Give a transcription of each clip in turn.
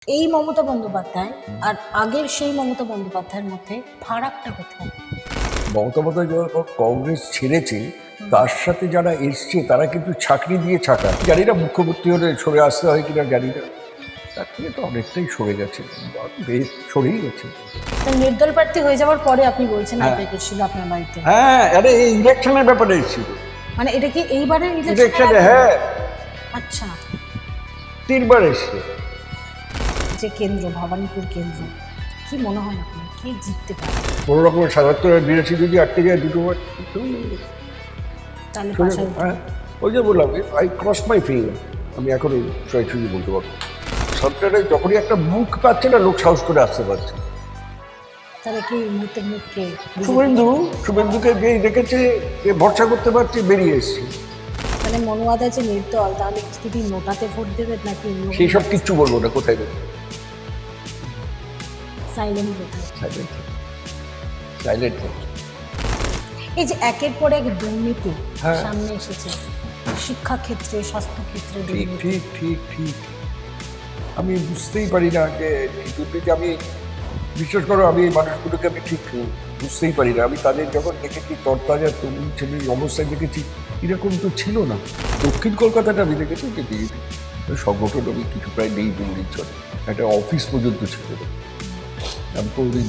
এই মমতা বন্দ্যোপাধ্যায় আর আগের সেই মমতা বন্দ্যোপাধ্যায়ের মধ্যে ফারাকটা কোথায়? মমতা বন্দ্যোপাধ্যায় যখন কংগ্রেস ছেড়েছে তার সাথে যারা এসছে তারা কিন্তু ছাকরি দিয়ে ছাকা, জানি না মুখ্যমন্ত্রী হলে সরে আসতে হয় কিনা জানি না, তার থেকে তো অনেকটাই সরে গেছে, বেশ সরেই গেছে। তা নির্দল প্রার্থী হয়ে যাওয়ার পরে আপনি বলছেন হ্যাঁ। আপনি এসেছিল আপনার বাড়িতে, হ্যাঁ, আরে এই ইলেকশনের ব্যাপারে এসেছিল। মানে এটা কি এইবারের ইলেকশনে হ্যাঁ, আচ্ছা, 3বার এসছে। যে কেন্দ্র ভবানীপুর কেন্দ্র, কি মনে হয় আপনার কে জিততে পারে? কোনো রকমের 77 82 যদি আটকে যায় দুটোবার, তাহলে পাশাপাশি হ্যাঁ ওই যে বললাম আই ক্রস মাই ফিঙ্গার, আমি এখনো সরাসরি বলতে পারবো সরকারের যখনই একটা মুখ পাচ্ছে না লোক সাহস করে আসতে পারছে। তাহলে কি এই মুহূর্তে মুখকে শুভেন্দুকে যেই দেখেছে যে ভরসা করতে পারছে বেরিয়ে এসছে। মানে মনুয়াদা যে নির্দল, তাহলে কি নোটাতে ভোট দেবেন নাকি সেই সব কিচ্ছু বলবো না, কোথায় দেবে, সাইলেন্ট ভোটার? Silent silent. এই যে একের পর এক দুর্নীতি হ্যাঁ। সামনে এসেছে, শিক্ষা ক্ষেত্রে, স্বাস্থ্য ক্ষেত্রে ঠিক দুর্নীতি। ঠিক ঠিক ঠিক আমি বুঝতেই পারি না যে এই দুর্নীতি, আমি বিশ্বাস করো আমি এই মানুষগুলোকে আমি ঠিক বুঝতেই পারি না। আমি তাদের যখন দেখেছি তরতাজা তরুণ ছেলের অবস্থায় দেখেছি এরকম তো ছিল না। দক্ষিণ কলকাতাটা আমি দেখেছি যে বিজেপি সংগঠন আমি কিছু প্রায় নেই বললেই চলে, একটা অফিস পর্যন্ত ছিল না। আমি কোনোদিন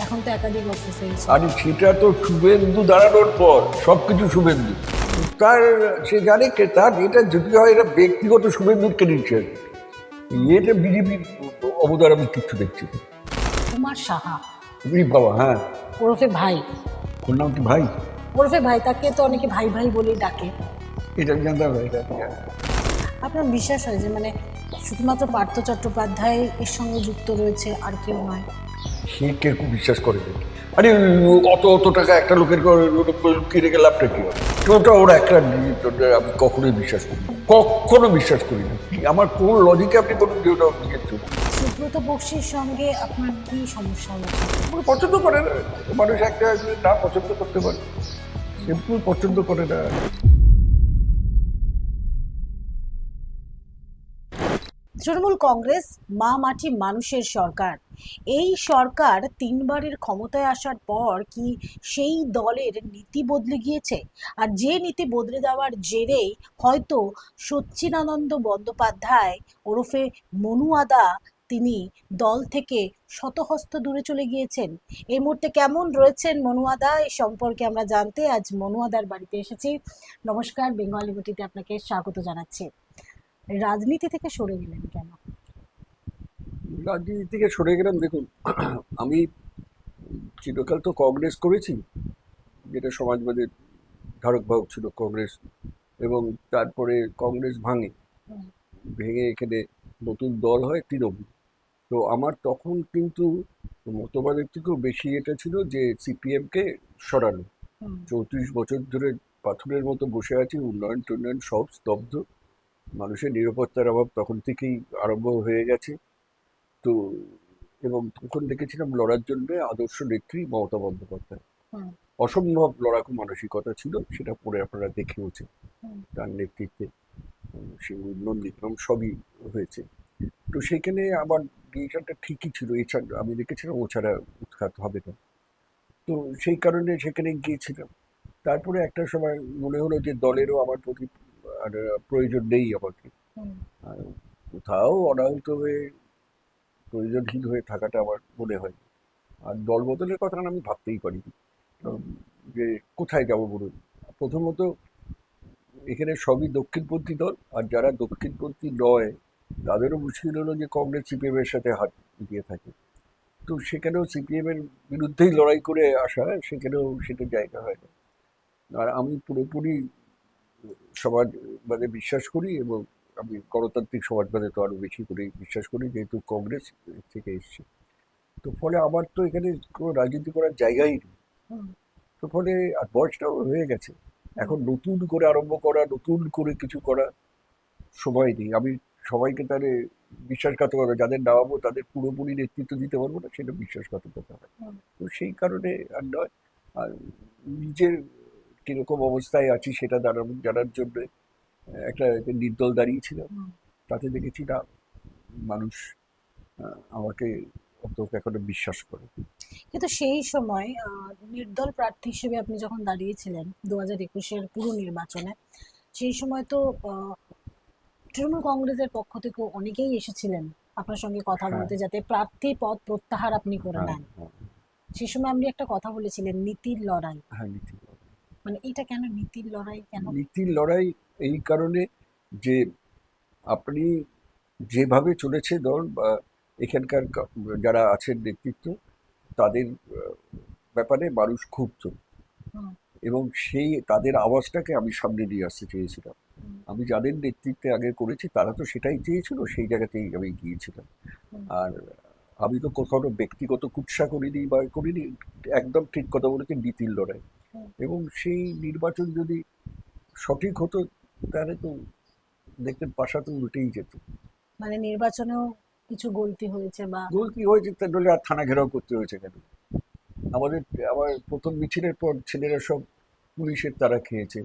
এখন তো একাধিক অফিস হয়েছে। আর সেটা তো শুভেন্দু দাঁড়ানোর পর সব কিছু শুভেন্দু, তার সে জানে তার এটা যদি হয় এটা ব্যক্তিগত শুভেন্দুর ক্রেডিট, এটা বিজেপির অবদান আমি কিচ্ছু দেখছি না। কুমার সাহা বাবা হ্যাঁ, ওরফে ভাই, ওর নাম কি ভাই? ওরফে ভাই, তাকে তো অনেকে ভাই ভাই বলেই ডাকে। এটা আমি জানতাম না, এটা আমি জানতাম না। আপনার বিশ্বাস হয় যে মানে শুধুমাত্র পার্থ চট্টোপাধ্যায় এর সঙ্গে যুক্ত রয়েছে, আর কেউ নয়? সে কেউ বিশ্বাস করে নাকি? আরে অত অত টাকা একটা লোকের লুকিয়ে রেখে লাভটা কি হবে? ওটা ওরা একটা আমি কখনোই বিশ্বাস করি না, কখনো বিশ্বাস করি না। আমার কোন লজিকে আপনি কোনো নিজের জন্য সুব্রত বক্সির সঙ্গে আপনার কি সমস্যা হয়েছে? পছন্দ করে না মানুষ, একটা না পছন্দ করতে পারে, সিম্পল পছন্দ করে না। তৃণমূল কংগ্রেস মা মাটি মানুষের সরকার, এই সরকার তিনবারের ক্ষমতায় আসার পর কি সেই দলের নীতি বদলে গিয়েছে? আর যে নীতি বদলে দেওয়ার জেরেই হয়তো সচ্চিদানন্দ বন্দ্যোপাধ্যায় ওরফে মনুয়াদা তিনি দল থেকে শতহস্ত দূরে চলে গিয়েছেন। এই মুহূর্তে কেমন রয়েছেন মনুয়াদা, এই সম্পর্কে আমরা জানতে আজ মনুয়াদার বাড়িতে এসেছি। নমস্কার, বেঙ্গলি গুটিতে আপনাকে স্বাগত জানাচ্ছি। রাজনীতি থেকে সরে গেলেন কেন? রাজনীতি থেকে সরে গেলাম, দেখুন আমি চিরকাল তো কংগ্রেস করেছি, যেটা সমাজবাদের ধারক বাহক ছিল কংগ্রেস, এবং তারপরে কংগ্রেস ভেঙে এখানে নতুন দল হয় তৃণমূল। তো আমার তখন কিন্তু মতবাদের থেকেও বেশি এটা ছিল যে সিপিএমকে সরানো। 34 বছর ধরে পাথরের মতো বসে আছি, উন্নয়ন টুন্নয়ন সব স্তব্ধ, মানুষের নিরাপত্তার অভাব তখন থেকেই আরম্ভ হয়ে গেছে। তো এবং তখন দেখেছিলাম লড়ার জন্য আদর্শ নেত্রী মমতা বন্দ্যোপাধ্যায়, অসম্ভব লড়াকু মানসিকতা ছিল, সেটা পরে আপনারা দেখেওছেন তার নেতৃত্বে সে নন্দীগ্রাম সবই হয়েছে। তো সেখানে আমার ডিসিশনটা ঠিকই ছিল, এছাড়া আমি দেখেছিলাম ও ছাড়া উৎখাত হবে না। তো সেই কারণে সেখানে গিয়েছিলাম। তারপরে একটা সময় মনে হলো যে দলেরও আমার প্রতি আর প্রয়োজন নেই আমাকে, আর কোথাও অনাহুত হয়ে প্রয়োজনহীন হয়ে থাকাটা আমার মনে হয়। আর দল বদলের কথা আমি ভাবতেই পারিনি, যে কোথায় যাব বলুন। প্রথমত এখানে সবই দক্ষিণপন্থী দল, আর যারা দক্ষিণপন্থী নয় তাদেরও মুশকিল হলো যে কংগ্রেস সিপিএম এর সাথে হাত দিয়ে থাকে। তো সেখানেও সিপিএম এর বিরুদ্ধেই লড়াই করে আসা, সেখানেও সেটা জায়গা হয় না। আর আমি পুরোপুরি সমাজবাদে বিশ্বাস করি, এবং আমি গণতান্ত্রিক সমাজবাদে তো আরো বেশি করে বিশ্বাস করি, যেহেতু কংগ্রেস থেকে এসছে। তো ফলে আমার তো এখানে কোনো রাজনীতি করার জায়গাই নেই। তো ফলে আর বয়সটাও হয়ে গেছে, এখন নতুন করে আরম্ভ করা, নতুন করে কিছু করা সময় নেই। আমি সবাইকে তাহলে বিশ্বাসঘাতকতা, যাদের নামাবো তাদের পুরোপুরি নেতৃত্ব দিতে পারবো না, সেটা বিশ্বাসঘাতকতা হয়। তো সেই কারণে আর নয়। আর নিজের কিরকম অবস্থায় আছি সেটা জানার জন্য একটা নির্দল দাঁড়িয়েছিলাম, তাতে দেখেছি না মানুষ আমাকে অত এখনো বিশ্বাস করে। কিন্তু সেই সময় নির্দল প্রার্থী হিসেবে আপনি যখন দাঁড়িয়েছিলেন 2021-এর পুরো নির্বাচনে, সেই সময় তো তৃণমূল কংগ্রেসের পক্ষ থেকে অনেকেই এসেছিলেন আপনার সঙ্গে কথা হ্যাঁ, বলতে, যাতে প্রার্থী পদ প্রত্যাহার আপনি করে হ্যাঁ, নেন। হ্যাঁ, সেই সময় আপনি একটা কথা বলেছিলেন, নীতির লড়াই। হ্যাঁ, নীতির লড়াই। মানে এটা কেন নীতির লড়াই, কেন? নীতির লড়াই এই কারণে যে আপনি যেভাবে চলেছে দল বা এখানকার যারা আছেন নেতৃত্ব, তাদের ব্যাপারে মানুষ ক্ষুব্ধ, হুম, এবং সেই তাদের আওয়াজটাকে আমি সামনে নিয়ে আসতে চেয়েছিলাম। হুম, আমি যাদের নেতৃত্বে আগে করেছি তারা তো সেটাই চেয়েছিল, সেই জায়গাতেই আমি গিয়েছিলাম। হুম, আর আমি তো কখনো ব্যক্তিগত কুৎসা করিনি বা করিনি, একদম ঠিক কথা বলেছি, নীতির লড়াই। হুম। এবং সেই নির্বাচন যদি সঠিক হতো তাহলে তো দেখতেন পাশা তো উল্টেই যেত। মানে নির্বাচনেও কিছু গলতি হয়েছে বা গলতি হয়েছে, তা নইলে আর থানা ঘেরাও করতে হয়েছে কেন? আমাদের আমার প্রথম মিছিলের পর ছেলেরা সব পুলিশের তাড়া খেয়েছে,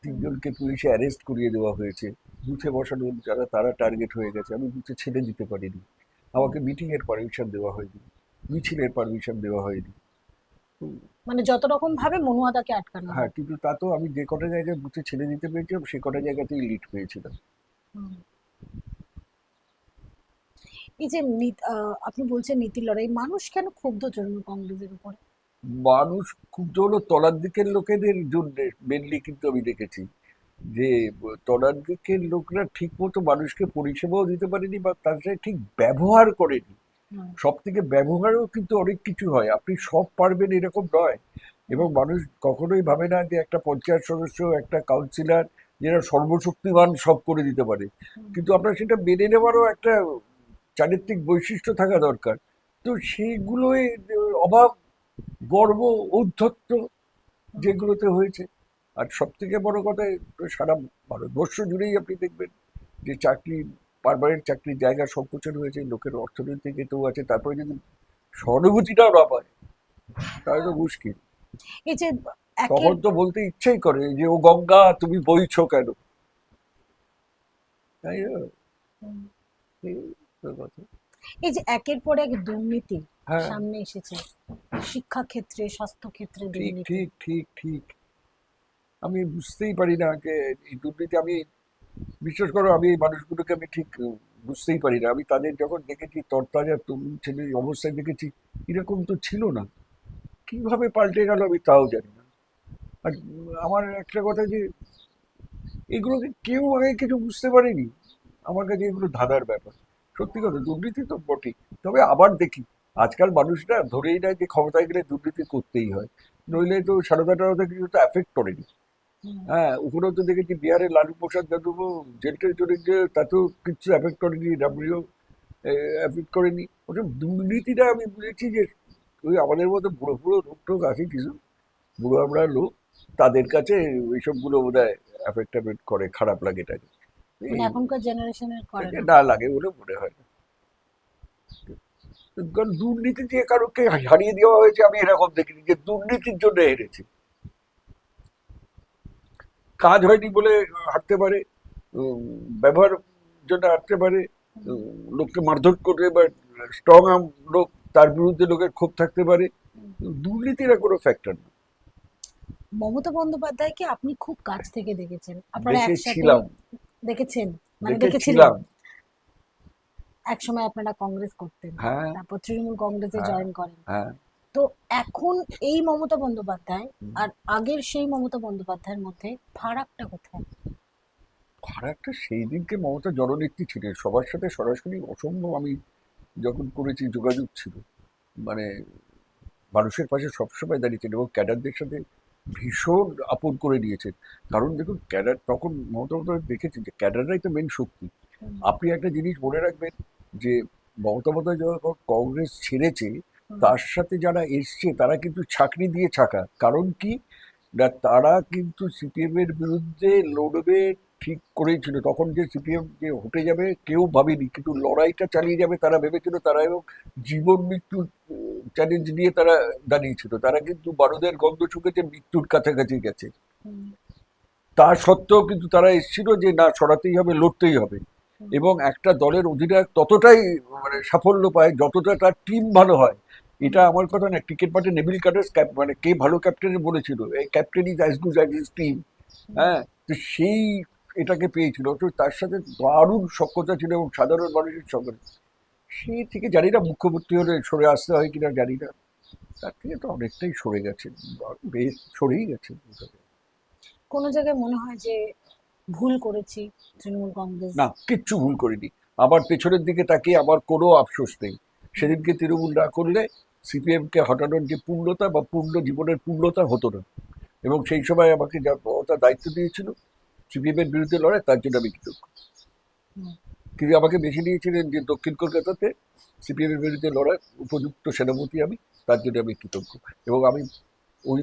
তিনজনকে পুলিশে অ্যারেস্ট করিয়ে দেওয়া হয়েছে, বুথে বসানো যারা তারা টার্গেট হয়ে গেছে, আমি বুথে ছেড়ে দিতে পারিনি, হুম, আমাকে মিটিংয়ের পারমিশন দেওয়া হয়নি, মিছিলের পারমিশন দেওয়া হয়নি। তো মানে যত রকম ভাবে মনুয়াদাকে আটকানো হ্যাঁ, হয়। কিন্তু তা তো আমি যে কটা জায়গায় বুথে ছেড়ে দিতে পেরেছিলাম সে কটা জায়গাতেই লিড পেয়েছিলাম। হুম। এই যে আপনি বলছেন নীতির লড়াই, মানুষ কেন ক্ষুব্ধ তৃণমূল কংগ্রেসের উপরে? মানুষ ক্ষুব্ধ হলো তলার দিকের লোকেদের জন্য মেনলি, কিন্তু আমি দেখেছি যে তলার দিকের লোকরা ঠিক মতো মানুষকে পরিষেবাও দিতে পারেনি বা তার সাথে ঠিক ব্যবহার করেনি। হুম, সব থেকে ব্যবহারও কিন্তু অনেক কিছু হয়, আপনি সব পারবেন এরকম নয়। হুম, এবং মানুষ কখনোই ভাবে না যে একটা পঞ্চায়েত সদস্য, একটা কাউন্সিলর যারা সর্বশক্তিমান সব করে দিতে পারে। হুম, কিন্তু আপনার সেটা মেনে নেওয়ারও একটা চারিত্রিক বৈশিষ্ট্য থাকা দরকার। তো সেইগুলোই অভাব, গর্ব, ঔদ্ধত্য হুম, যেগুলোতে হয়েছে। আর সব থেকে বড় কথা, সারা ভারতবর্ষ জুড়েই আপনি দেখবেন যে চাকরি, পার্মানেন্ট চাকরির জায়গা সংকোচন হয়েছে, লোকের অর্থনৈতিক এতেও আছে, তারপরে যদি সহানুভূতিটাও না পায় তাহলে তো মুশকিল। এই যে একের তখন তো বলতে ইচ্ছেই করে যে ও গঙ্গা তুমি বইছো কেন, তাই না? হুম, এই তো কথা। এই যে একের পর এক দুর্নীতি হ্যাঁ, সামনে এসেছে, শিক্ষা ক্ষেত্রে, স্বাস্থ্য ক্ষেত্রে ঠিক দুর্নীতি। ঠিক ঠিক ঠিক। আমি বুঝতেই পারি না যে এই দুর্নীতি, আমি বিশ্বাস করো আমি এই মানুষগুলোকে আমি ঠিক বুঝতেই পারি না। আমি তাদের যখন দেখেছি তরতাজা তরুণ ছেলের অবস্থায় দেখেছি, এরকম তো ছিল না, কিভাবে পাল্টে গেল আমি তাও জানি না। আর আমার একটা কথা যে এগুলোকে কেউ আগে কিছু বুঝতে পারেনি, আমার কাছে এগুলো ধাঁধার ব্যাপার। সত্যি কথা, দুর্নীতি তো বটেই। তবে আবার দেখি আজকাল মানুষরা ধরেই নেয় যে ক্ষমতায় গেলে দুর্নীতি করতেই হয়, নইলে তো সারদা টারদা কিছু তো অ্যাফেক্ট করেনি। হুম, হ্যাঁ, ওখানেও তো দেখেছি বিহারে লালু প্রসাদ যাদব জেল টেল চলে গিয়ে তাতেও কিছু অ্যাফেক্ট করেনি, ডাব্লিউ অ্যাফেক্ট করেনি। ওসব দুর্নীতিটা আমি বুঝেছি যে ওই আমাদের মতো বুড়ো বুড়ো লোক টোক আছে কিছু, বুড়ো আমরা লোক, তাদের কাছে এইসবগুলো বোধ হয় অ্যাফেক্ট ট্যাফেক্ট করে, খারাপ লাগে এটাকে। মানে এই এখনকার জেনারেশনের করে না। না লাগে বলে মনে হয় না। কারণ দুর্নীতি দিয়ে কারোকে হারিয়ে দেওয়া হয়েছে আমি এরকম দেখিনি যে দুর্নীতির জন্য হেরেছে। কাজ হয়নি বলে হারতে পারে, উম, ব্যবহার জন্য হারতে পারে, হুম, লোককে মারধর করে বা স্ট্রং আর্ম লোক, তার বিরুদ্ধে লোকের ক্ষোভ থাকতে পারে। হুম। দুর্নীতির কোনো ফ্যাক্টর না। মমতা বন্দ্যোপাধ্যায়কে আপনি খুব কাছ থেকে দেখেছেন, আপনারা একসাথে দেখেছিলাম, দেখেছেন, মানে দেখেছিলেন। দেখেছিলাম। একসময় আপনারা কংগ্রেস করতেন, হ্যাঁ, তারপর তৃণমূল কংগ্রেসে হ্যাঁ, জয়েন করেন। হ্যাঁ। তো এখন এই মমতা বন্দ্যোপাধ্যায় আর আগের সেই মমতা বন্দ্যোপাধ্যায়ের মধ্যে ফারাকটা কোথায়? আর একটা, সেই দিনকে মমতা জননেত্রী ছিলেন, সবার সাথে সরাসরি অসম্ভব, আমি যখন করেছি যোগাযোগ ছিল, মানে মানুষের পাশে সবসময় দাঁড়িয়েছেন এবং ক্যাডারদের সাথে ভীষণ আপন করে নিয়েছেন। কারণ দেখুন ক্যাডার তখন মমতা বন্দ্যোপাধ্যায় দেখেছেন যে ক্যাডাররাই তো মেন শক্তি। হুম, আপনি একটা জিনিস মনে রাখবেন যে মমতা বন্দ্যোপাধ্যায় যখন কংগ্রেস ছেড়েছে, হুম, তার সাথে যারা এসছে তারা কিন্তু ছাঁকনি দিয়ে ছাকা। কারণ কি না, তারা কিন্তু সিপিএম এর বিরুদ্ধে লড়বে ঠিক করেছিল। তখন যে সিপিএম যে হটে যাবে কেউ ভাবেনি, কিন্তু লড়াইটা চালিয়ে যাবে তারা ভেবেছিল। তারা এবং জীবন মৃত্যুর চ্যালেঞ্জ নিয়ে তারা দাঁড়িয়েছিল। তারা কিন্তু বারুদের গন্ধ শুকেছে, মৃত্যুর কাছাকাছি গেছে। হুম, তা সত্ত্বেও কিন্তু তারা এসেছিল যে না, সরাতেই হবে, লড়তেই হবে। এবং একটা দলের অধিনায়ক ততটাই মানে সাফল্য পায় যতটা তার টিম ভালো হয়। এটা আমার কথা না, ক্রিকেট মাঠে নেভিল কাটার্স মানে কে ভালো ক্যাপ্টেন বলেছিল, এই captain is as good as his team. হ্যাঁ, তো সেই এটাকে পেয়েছিল, তো তার সাথে দারুণ সখ্যতা ছিল এবং সাধারণ মানুষের সঙ্গে। সেই থেকে জানি না মুখ্যমন্ত্রী হলে সরে আসতে হয় কিনা জানি না, তার থেকে তো অনেকটাই সরে গেছে, বেশ সরেই গেছে। কোনো জায়গায় মনে হয় যে ভুল করেছি তৃণমূল কংগ্রেস? না, কিচ্ছু ভুল করিনি। আমার পেছনের দিকে তাকিয়ে আমার কোনো আফসোস নেই। সেদিনকে তৃণমূল না করলে সিপিএম কে হটানোর যে পূর্ণতা বা পূর্ণ জীবনের পূর্ণতা হতো না। এবং সেই সময় আমাকে যা মমতা দায়িত্ব দিয়েছিল সিপিএম এর বিরুদ্ধে লড়াই, তার জন্য আমি কৃতজ্ঞ। হুম, কিন্তু আমাকে বেছে নিয়েছিলেন যে দক্ষিণ কলকাতাতে সিপিএম এর বিরুদ্ধে লড়াই উপযুক্ত সেনাপতি আমি, তার জন্য আমি কৃতজ্ঞ। এবং আমি ওই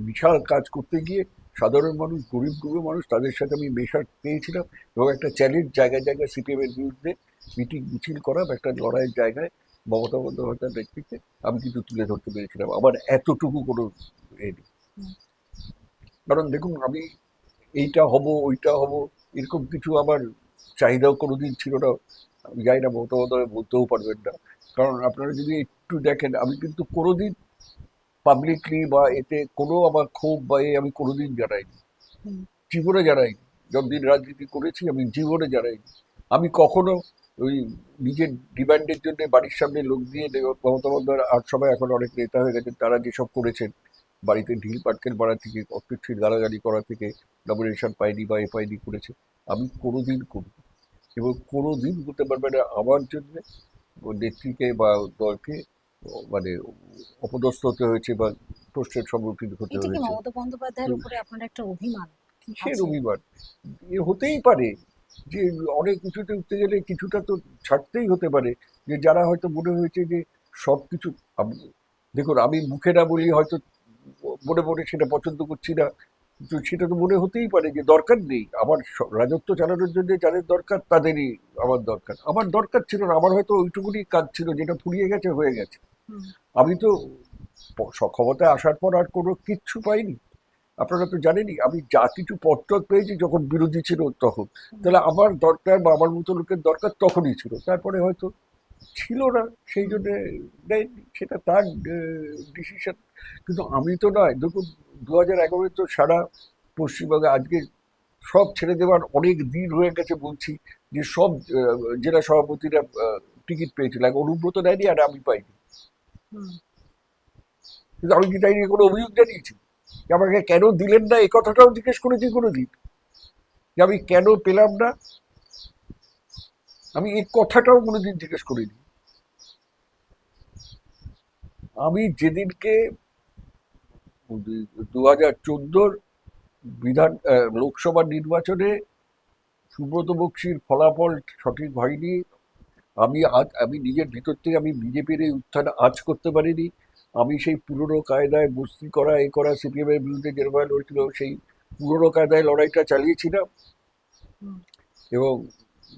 বিশাল কাজ করতে গিয়ে সাধারণ মানুষ, গরিব গরিব মানুষ, তাদের সাথে আমি মেশার পেয়েছিলাম। এবং একটা চ্যালেঞ্জ জায়গায় জায়গায় সিপিএম এর বিরুদ্ধে মিটিং মিছিল করা বা একটা লড়াইয়ের জায়গায় মমতা বন্দ্যোপাধ্যায়ের নেতৃত্বে আমি কিন্তু তুলে ধরতে পেরেছিলাম। আমার এতটুকু কোনো এ নেই। হুম। কারণ দেখুন, আমি এইটা হব ওইটা হব এরকম কিছু আমার চাহিদাও কোনোদিন ছিল না। আমি জানি না মমতা বন্দ্যোপাধ্যায় বলতেও পারবেন না। কারণ আপনারা যদি একটু দেখেন, আমি কিন্তু কোনোদিন পাবলিকলি বা এতে কোনো আমার ক্ষোভ বা আমি কোনোদিন জানাইনি, হুম, জীবনে জানাইনি। যতদিন রাজনীতি করেছি আমি জীবনে জানাইনি। আমি কখনো ওই নিজের ডিমান্ডের জন্য বাড়ির সামনে লোক দিয়ে মমতা বন্দ্যোপাধ্যায় আর সবাই এখন অনেক নেতা হয়ে গেছেন, তারা যেসব করেছেন বাড়িতে ঢিল পাটকেল মারা থেকে অত্যুচ্ছির গালাগালি করা থেকে নমিনেশন পাইনি বা এ পাইনি করেছে, আমি কোনোদিন করি। এবং কোনোদিন বলতে পারবে না আমার জন্য নেত্রীকে বা দলকে মানে অপদস্থ হতে হয়েছে বা প্রশ্নের সম্মুখীন হতে এটা কি হয়েছে। মমতা তো বন্দ্যোপাধ্যায়ের উপরে আপনার একটা অভিমান কিসের আছে? অভিমান? এ হতেই পারে যে অনেক উঁচুতে উঠতে গেলে কিছুটা তো ছাড়তেই হতে পারে, যে যারা হয়তো মনে হয়েছে যে সবকিছু দেখুন, আমি মুখে না বলি হয়তো মনে মনে সেটা পছন্দ করছি না, কিন্তু সেটা তো মনে হতেই পারে যে দরকার নেই আমার রাজত্ব চালানোর জন্য, যাদের দরকার তাদেরই আমার দরকার। আমার দরকার ছিল না, আমার হয়তো ওইটুকুনি কাজ ছিল, যেটা ফুরিয়ে গেছে হয়ে গেছে। হুম, আমি তো ক্ষমতায় আসার পর আর কোনো কিচ্ছু পাইনি। আপনারা তো জানেনই, আমি যা কিছু পত্র পেয়েছি যখন বিরোধী ছিল তখন, হুম, তাহলে আমার দরকার বা আমার মতো লোকের দরকার তখনই ছিল, তারপরে হয়তো ছিল না, সেই হুম। জন্য দেয়নি, সেটা তার ডিসিশন। কিন্তু আমি তো নয়, দেখুন 2011 তো সারা পশ্চিমবঙ্গে আজকে সব ছেড়ে দেওয়ার অনেক দিন হয়ে গেছে বলছি, যে সব জেলা সভাপতিরা টিকিট পেয়েছিল, এক অনুব্রত দেয়নি আর আমি পাইনি। হুম। কিন্তু আমি কি তাই নিয়ে কোনো অভিযোগ জানিয়েছি? যে আমাকে কেন দিলেন না এই কথাটাও জিজ্ঞেস করেছি কোনোদিন, যে আমি কেন পেলাম না? আমি এই কথাটাও কোনোদিন জিজ্ঞেস করিনি। আমি যেদিনকে 2014 লোকসভা নির্বাচনে সুব্রত বক্সির ফলাফল সঠিক হয়নি, আমি নিজের ভিতর থেকে আমি বিজেপির এই উত্থান আজ করতে পারিনি। আমি সেই পুরনো কায়দায় বস্তি করা এ করা সিপিএম এর বিরুদ্ধে যেভাবে লড়ছিল সেই পুরনো কায়দায় লড়াইটা চালিয়েছিলাম। হুম। এবং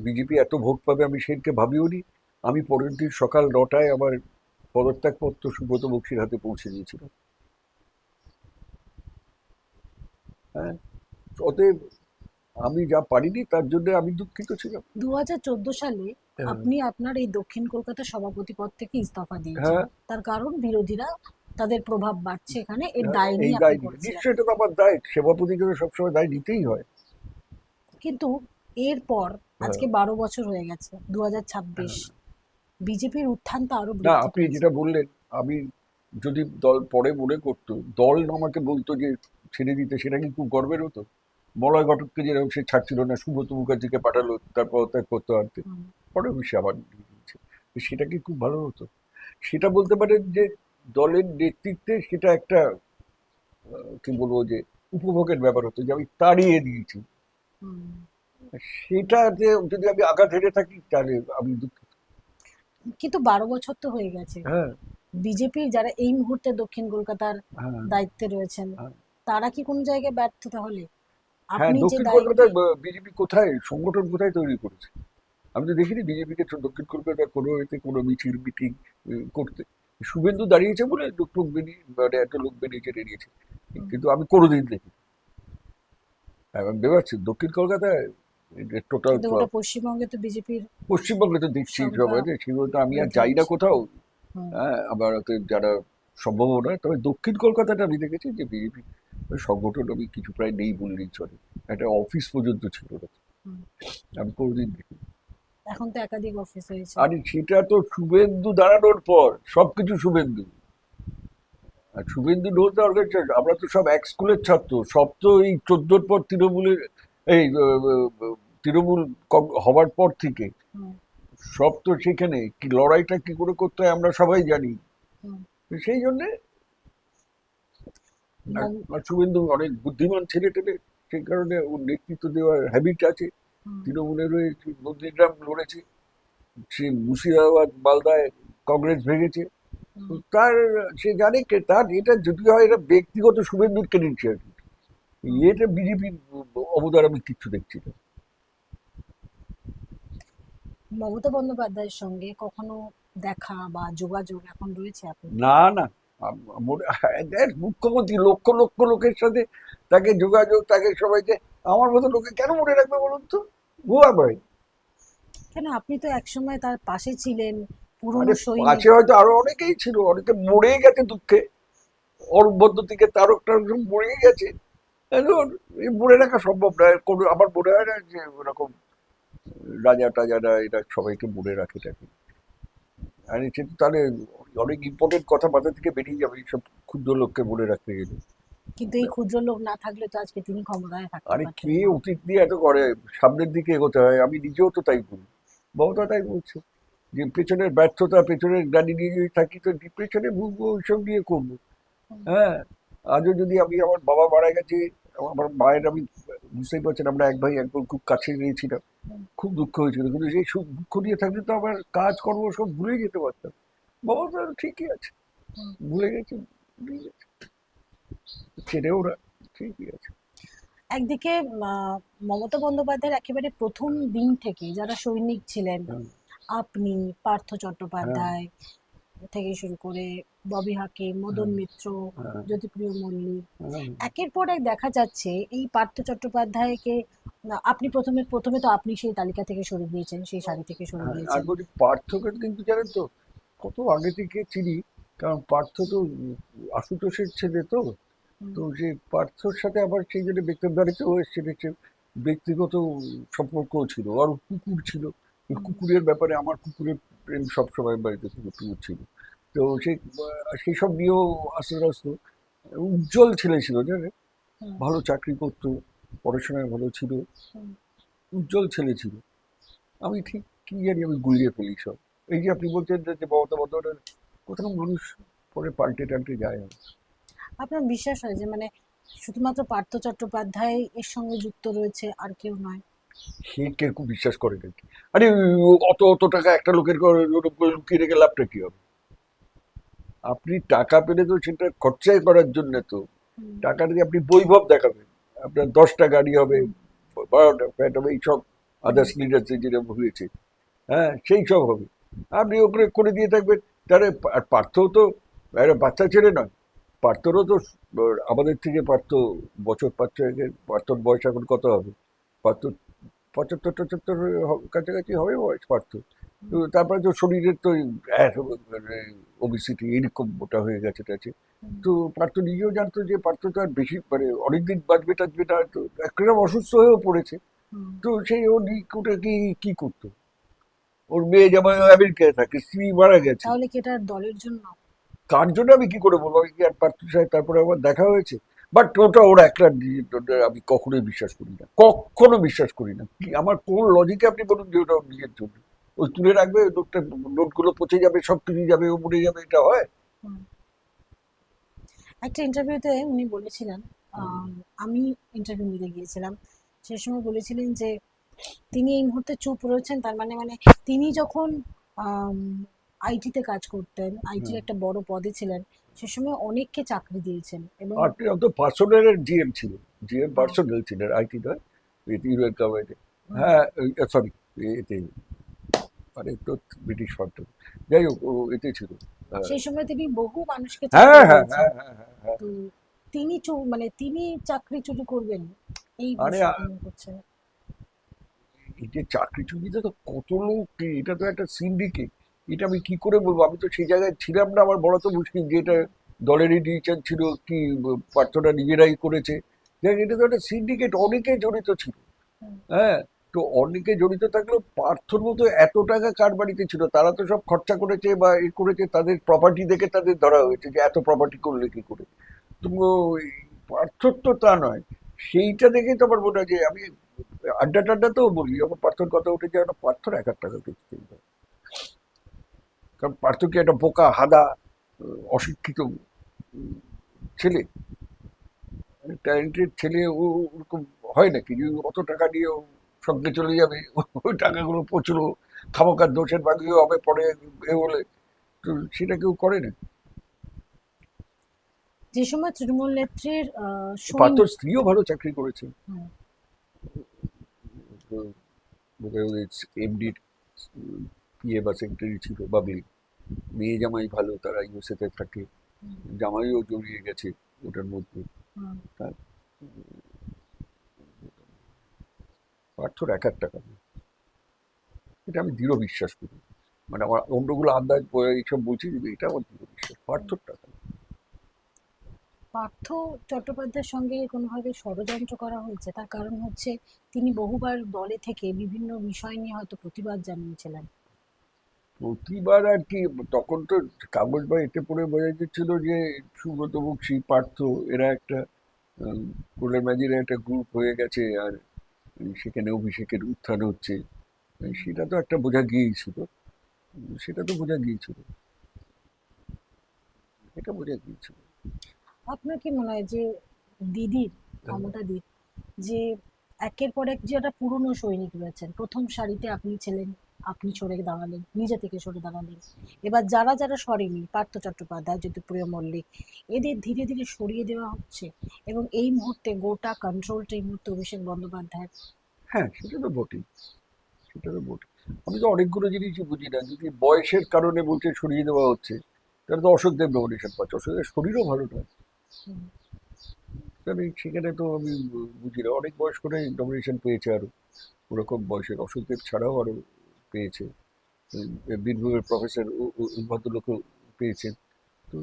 বিজেপি এত ভোট পাবে আমি সেদিনকে ভাবিওনি। আমি পরের দিন সকাল 9টায় আমার পদত্যাগপত্র সুব্রত বক্সির হাতে পৌঁছে দিয়েছিলাম। হ্যাঁ, অতএব আমি যা পারিনি তার জন্য আমি দুঃখিত ছিলাম। 2014 সালে হ্যাঁ, আপনি আপনার এই দক্ষিণ কলকাতা সভাপতি পদ থেকে ইস্তফা হ্যাঁ, দিয়েছিলেন, তার কারণ বিরোধীরা তাদের প্রভাব বাড়ছে এখানে, এর দায় এই নিয়ে আপনি দায় নিয়ে করেছিলেন। নিশ্চয়ই এটা তো আমার দায়, সেবাপতিকে তো সবসময় দায় নিতেই হয়। কিন্তু এরপর হ্যাঁ, আজকে 12 বছর হয়ে গেছে, 2026, হ্যাঁ। বিজেপির উত্থান তো আরো না, বৃদ্ধি আপনি পেয়েছে। যেটা বললেন, আমি যদি দল পরে মনে করতো, দল আমাকে বলতো যে ছেড়ে দিতে, সেটা কি খুব গর্বের হতো? মলয় ঘটককে যেরকম সে ছাড়ছিল না, সুব্রত মুখার্জিকে পাঠালো তার পদত্যাগ করতে আনতে, হুম। পরে সে আবার দিয়ে দিয়েছে, তো সেটা কি খুব ভালো হতো? সেটা বলতে পারেন যে দলের নেতৃত্বে সেটা একটা কি বলবো যে উপভোগের ব্যাপার হতো, যে আমি তাড়িয়ে দিয়েছি। হুম। সেটাতে যদি আমি আঘাত হেরে থাকি তাহলে আমি দুঃখিত। কিন্তু 12 বছর তো হয়ে গেছে, হ্যাঁ, বিজেপির যারা এই মুহূর্তে দক্ষিণ কলকাতার হ্যাঁ, দায়িত্বে রয়েছেন, হ্যাঁ। তারা কি কোনো জায়গায় ব্যর্থ তাহলে? হ্যাঁ, আপনি যে দক্ষিণ দায়িত্বে। কলকাতায় বিজেপি কোথায় সংগঠন কোথায় তৈরি করেছে? আমি তো দেখিনি বিজেপিকে দক্ষিণ কলকাতায় কোনো এতে কোনো মিছিল মিটিং করতে। শুভেন্দু দাঁড়িয়েছে বলে লোক বেরিয়ে মানে এত লোক বেরিয়েছে বেরিয়েছে, হুম, কিন্তু আমি কোনোদিন দেখি। এবং ভেবে পাচ্ছি দক্ষিণ কলকাতায় টোটাল কিন্তু ওটা পশ্চিমবঙ্গে তো বিজেপির পশ্চিমবঙ্গে তো দেখছি সংখ্যা সবাই, সেগুলো তো আমি আর বৃদ্ধি যাই না হচ্ছে। কোথাও। হুম, হ্যাঁ, আবার হয়তো যারা সম্ভব নয়, তবে দক্ষিণ কলকাতাটা আমি দেখেছি যে বিজেপি সংগঠন আমি কিছু প্রায় নেই বললেই চলে। একটা অফিস পর্যন্ত ছিল না, হুম। আমি কোনোদিন দেখি। এখন তো একাধিক অফিস হয়েছে। আরে সেটা তো শুভেন্দু দাঁড়ানোর পর সবকিছু শুভেন্দু। আর শুভেন্দু নোজ অর্গানাইজেশন, আমরা তো সব এক স্কুলের ছাত্র, সব তো এই 14-র পর তৃণমূলের, এই তৃণমূল হবার পর থেকে হুম, সব তো সেখানে কি লড়াইটা কি করে করতে হয় আমরা সবাই জানি। হুম। তো সেই জন্য মম- আর শুভেন্দু অনেক বুদ্ধিমান ছেলে টেলে, সেই কারণে ওর নেতৃত্ব দেওয়ার হ্যাবিট আছে। হুম, তৃণমূলের হয়ে নন্দীগ্রাম লড়েছে, সে মুর্শিদাবাদ মালদায় কংগ্রেস ভেঙেছে। তো হুম। তার, সে জানে তার এটা যদি হয় এটা ব্যক্তিগত শুভেন্দুর ক্রেডেনশিয়াল, হুম। এটা বিজেপির অবদান আমি কিচ্ছু দেখছি না। মমতা বন্দ্যোপাধ্যায়ের সঙ্গে কখনো দেখা বা যোগাযোগ এখন রয়েছে আপনার? না না, দেখ, মুখ্যমন্ত্রী লক্ষ লক্ষ লোকের সাথে তাকে যোগাযোগ, তাকে সবাইকে, আমার মতো লোকে কেন মনে রাখবে বলুন তো? ভুয়া ভাই। কেন, আপনি তো একসময় তার পাশে ছিলেন, পুরনো আরে সৈনিক। আছে, হয়তো আরো অনেকেই ছিল, অনেকে মরে গেছে দুঃখে, অরূপ ভদ্র থেকে তারক টারক সব মরে গেছে। এখন এই মনে রাখা সম্ভব নয় কোনো, আমার মনে হয় না যে ওরকম রাজা টাজারা এরা সবাইকে মনে রাখে টাকে। আর সে তো তাহলে অনেক ইম্পর্টেন্ট কথা মাথা থেকে বেরিয়ে যাবে এইসব ক্ষুদ্র লোককে মনে রাখতে গেলে। কিন্তু এই ক্ষুদ্র লোক না থাকলে তো আজকে তিনি ক্ষমতায় থাকতে আরে পারতেন কে না। অতীত দিয়ে এত করে, সামনের দিকে এগোতে হয়, আমি নিজেও তো তাই করি। মমতা তাই বলছে যে পেছনের ব্যর্থতা, পেছনের গ্লানি নিয়ে যদি থাকি তো ডিপ্রেশনে ভুগবো, ওইসব নিয়ে করবো। হুম, হ্যাঁ, আজও যদি আমি, আমার বাবা মারা গেছে, আমার মায়ের, আমি বুঝতেই পারছেন আমরা এক ভাই এক বোন খুব কাছে গিয়েছিলাম, হুম, খুব দুঃখ হয়েছিল, কিন্তু সেই দুঃখ নিয়ে থাকলে তো আমার কাজ কর্ম সব ভুলে যেতে পারতাম। বাবা তো ঠিকই আছে, হুম। ভুলে গেছে, ভুলে গেছে, ছেড়েও না, ঠিকই আছে। একদিকে মমতা বন্দ্যোপাধ্যায়ের একেবারে প্রথম দিন থেকে যারা সৈনিক ছিলেন, হ্যাঁ, আপনি, পার্থ হ্যাঁ, চট্টোপাধ্যায় থেকে শুরু করে ববি হাকিম, মদন হ্যাঁ, মিত্র, হ্যাঁ, জ্যোতিপ্রিয় মল্লিক, হ্যাঁ, একের পর এক দেখা যাচ্ছে এই পার্থ চট্টোপাধ্যায়কে আপনি প্রথমে প্রথমে তো আপনি সেই তালিকা থেকে সরে গিয়েছেন, সেই সারি থেকে সরে হ্যাঁ। আর গিয়েছেন। বলছি পার্থকে কিন্তু জানেন তো কত আগে থেকে চিনি, কারণ পার্থ তো আশুতোষের ছেলে তো। হুম, তো সেই পার্থর সাথে আবার সেই জন্য বাড়িতেও এসছে দেখছে, ব্যক্তিগত সম্পর্কও ছিল, আর কুকুর ছিল, ওই হুম, কুকুরের ব্যাপারে আমার কুকুরের প্রেম সবসময় বাড়িতে কুকুর ছিল। তো সেই সেই সব নিয়েও আস্তে আস্তে উজ্জ্বল ছেলে ছিল জানেন, হুম, ভালো চাকরি করতো, পড়াশোনায় ভালো ছিল, হুম। উজ্জ্বল ছেলে ছিল। আমি ঠিক কি জানি আমি গুলিয়ে ফেলি সব। এই যে আপনি বলছেন যে মমতা বন্দ্যোপাধ্যায়, কোথাও মানুষ পরে পাল্টে টাল্টে যায়। আপনার বিশ্বাস হয় যে মানে শুধুমাত্র পার্থ চট্টোপাধ্যায় এর সঙ্গে যুক্ত রয়েছে, আর কেউ নয়? সে কেউ বিশ্বাস করে নাকি? আরে অত অত টাকা একটা লোকের লুকিয়ে রেখে লাভটা কি হবে? আপনি টাকা পেলে তো সেটা খরচাই করার জন্য তো, হুম, টাকা দিয়ে আপনি বৈভব দেখাবেন, আপনার 10টা গাড়ি হবে, হুম, 12টা ফ্ল্যাট হবে, এইসব হুম, আদার্স লিডার্স যেরকম হয়েছে, হ্যাঁ সেই সব হবে। আপনি ওখানে করে দিয়ে থাকবেন, তাহলে আর পার্থও তো একটা বাচ্চা ছেলে নয়। পার্থরও তো আমাদের থেকে পার্থ বছর 5-6 পার্থর বয়স এখন কত হবে? পার্থ 75-75 কাছাকাছি হবে বয়স পার্থ। তো হুম, তারপরে তো শরীরের তো ওবিসিটি এরকম মোটা হয়ে গেছে টাছে। হুম, তো পার্থ নিজেও জানতো যে পার্থ তো আর বেশি মানে অনেকদিন বাঁচবে টাচবে না, হয়তো একটা অসুস্থ হয়েও পড়েছে। হুম। তো সেই ও ওটা কি কি করতো? ওর মেয়ে যেমন আমেরিকায় থাকে, স্ত্রী মারা গেছে। তাহলে কি এটা দলের জন্য? কার জন্য আমি কি করে বলবো? আমি কি আর পার্থ সাহেব তারপরে আমার দেখা হয়েছে? বাট ওটা ওরা একটা ওটা আমি কখনোই বিশ্বাস করি না, কখনো বিশ্বাস করি না। কি আমার কোন লজিকে আপনি বলুন যে ওটা ওর নিজের জন্য? ওই তুলে রাখবে, ওই লোকটা, নোটগুলো পচে যাবে, সব কিছু যাবে, ও মরে যাবে, এটা হয়? হুম। একটা ইন্টারভিউতে উনি বলেছিলেন, আম, আমি ইন্টারভিউ নিতে গিয়েছিলাম, সে সময় বলেছিলেন যে তিনি এই মুহূর্তে চুপ রয়েছেন, তার মানে মানে তিনি যখন আইটিতে কাজ করতেন, আইটির হ্যাঁ। একটা বড় পদে ছিলেন, সে সময় অনেককে চাকরি দিয়েছেন এবং আর তো পার্সোনালের জিএম ছিল, জিএম আহ, পার্সোনাল ছিলেন, আইটি নয়, ইউএন কোম্পানিতে। উম, হ্যাঁ, সরি, এতে মানে তো ব্রিটিশ ফান্ড, যাই হোক ও এতে ছিল। হ্যাঁ, সেই সময় তিনি বহু মানুষকে হ্যাঁ, চাকরি হ্যাঁ, দিয়েছেন। হ্যাঁ, হ্যাঁ, হ্যাঁ, হ্যাঁ। তো তিনি মানে তিনি চাকরি চুরি করবেন এই আরে বিষয়ে কেমন করছেন? এই যে চাকরি চুরিতে তো কত লোক, এটা তো একটা সিন্ডিকেট। এটা আমি কি করে বলবো, আমি তো সেই জায়গায় ছিলাম না, আমার বলা তো মুশকিল যে এটা দলেরই ডিসিশন ছিল কি প্রার্থনা নিজেরাই করেছে। দেখ, এটা তো একটা সিন্ডিকেট, অনেকে জড়িত ছিল। হ্যাঁ, তো অনেকে জড়িত থাকলেও পার্থর মতো এত টাকা কার বাড়িতে ছিল? তারা তো সব খরচা করেছে বা এ করেছে, তাদের প্রপার্টি দেখে তাদের ধরা হয়েছে যে এত প্রপার্টি করলে কি করে। তো এই পার্থর তো তা নয়। সেইটা দেখে তো আমার মনে হয় যে আমি আড্ডা টাড্ডাতেও বলি, যখন পার্থর কথা উঠেছে, একটা পার্থর 1,000 টাকা কিছু চিন্তা। কারণ পার্থ কি একটা বোকা হাদা অশিক্ষিত ছেলে? ট্যালেন্টেড ছেলে ওরকম হয় নাকি যে অত টাকা নিয়ে ও সঙ্গে চলে যাবে? ওই টাকাগুলো প্রচুর খামোকার দোষের ভাগিও হবে পরে এ বলে। তো সেটা কেউ করে না। যে সময় তৃণমূল নেত্রীর পার্থর সৈনিক। স্ত্রীও ভালো চাকরি করেছে, হুম, এমডির পিএ বা সেক্রেটারি ছিল, বা মেয়ে জামাই ভালো, তারা ইউএসএতে থাকে। হুম, জামাইও জড়িয়ে গেছে ওটার মধ্যে। হুম। তার পার্থর 1,000 টাকা নেই। এটা আমি দৃঢ় বিশ্বাস করি। মানে আমার অন্যগুলো আন্দাজ এইসব বলছি, কিন্তু এটা আমার দৃঢ় বিশ্বাস, পার্থর টাকা নেই। পার্থ চট্টোপাধ্যায়ের সঙ্গে কোনোভাবে ষড়যন্ত্র করা হয়েছে? তার কারণ হচ্ছে তিনি বহুবার দলে থেকে বিভিন্ন বিষয় নিয়ে হয়তো প্রতিবাদ জানিয়েছিলেন। প্রতিবার আর কি, তখন তো কাগজ বা এতে পড়ে বোঝা যাচ্ছিল যে সুব্রত বক্সী, পার্থ, এরা একটা কোলের ম্যাজির একটা গ্রুপ হয়ে গেছে, আর সেখানে অভিষেকের উত্থান হচ্ছে। সেটা তো একটা বোঝা গিয়েছিল, সেটা তো বোঝা গিয়েছিল, এটা বোঝা গিয়েছিল। আপনার কি মনে হয় যে দিদির, মমতা দির, যে একের পর এক যে একটা পুরনো সৈনিক রয়েছেন, প্রথম সারিতে আপনি ছিলেন, আপনি সরে দাঁড়ালেন, নিজে থেকে সরে দাঁড়ালেন, এবার যারা যারা সরেনি, পার্থ চট্টোপাধ্যায়, জ্যোতিপ্রিয় মল্লিক, এদের ধীরে ধীরে সরিয়ে দেওয়া হচ্ছে, এবং এই মুহূর্তে গোটা কন্ট্রোলটা এই মুহূর্তে অভিষেক বন্দ্যোপাধ্যায়। হ্যাঁ, সেটা তো বটেই, সেটা তো বটে। আমি তো অনেকগুলো জিনিসই বুঝি না, যদি বয়সের কারণে বলছে সরিয়ে দেওয়া হচ্ছে, তাহলে তো অশোকদেব নমিনেশন পাচ্ছে, অশোকের শরীরও ভালো নয়। তাহলে সেখানে তো আমি বুঝি না, অনেক বয়স্করাই নমিনেশন পেয়েছে আরো, ওরকম বয়সের অশোকদেব ছাড়াও আরো পেয়েছে। বীরভূমের প্রফেসর ভদ্রলোকও পেয়েছেন। তো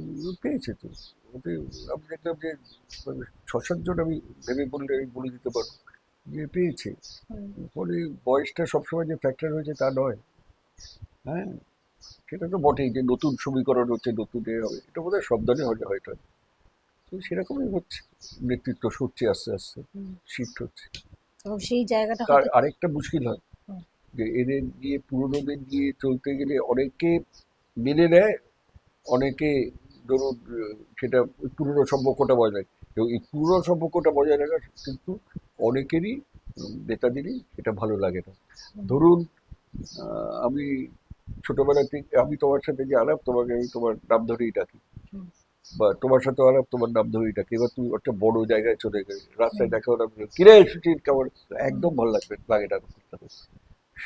পেয়েছে তো। ওতে আমি দেখলাম যে মানে 6-7 জন আমি ভেবে বললে আমি বলে দিতে পারবো যে পেয়েছে। ফলে বয়সটা সবসময় যে ফ্যাক্টর হয়েছে তা নয়। হ্যাঁ, সেটা তো বটেই যে নতুন সমীকরণ হচ্ছে, নতুন এ হবে, এটা বোধহয় সব দলে হলে হয়তো। তো সেরকমই হচ্ছে, নেতৃত্ব সরছে আস্তে আস্তে, শিফট হচ্ছে। এবং সেই জায়গাটা তার হয়তো। আরেকটা মুশকিল হয় হুম, যে এদের নিয়ে, পুরোনোদের নিয়ে চলতে গেলে অনেকে মেনে নেয়, অনেকে ধরুন সেটা ওই পুরনো সম্পর্কটা বজায় রাখে, এবং এই পুরনো সম্পর্কটা বজায় রাখা কিন্তু অনেকেরই, নেতাদেরই এটা ভালো লাগে না। হুম, ধরুন আমি ছোটবেলা থেকে, আমি তোমার সাথে যে আলাপ, তোমাকে আমি তোমার নাম ধরেই ডাকি, হুম, বা তোমার সাথে আলাপ, তোমার নাম ধরেই ডাকি। এবার তুমি একটা বড় জায়গায় চলে গেলে, হুম, রাস্তায় দেখা হলাম, কিরে সুচিত কেমন, হুম, একদম ভালো লাগবে লাগে না তখন।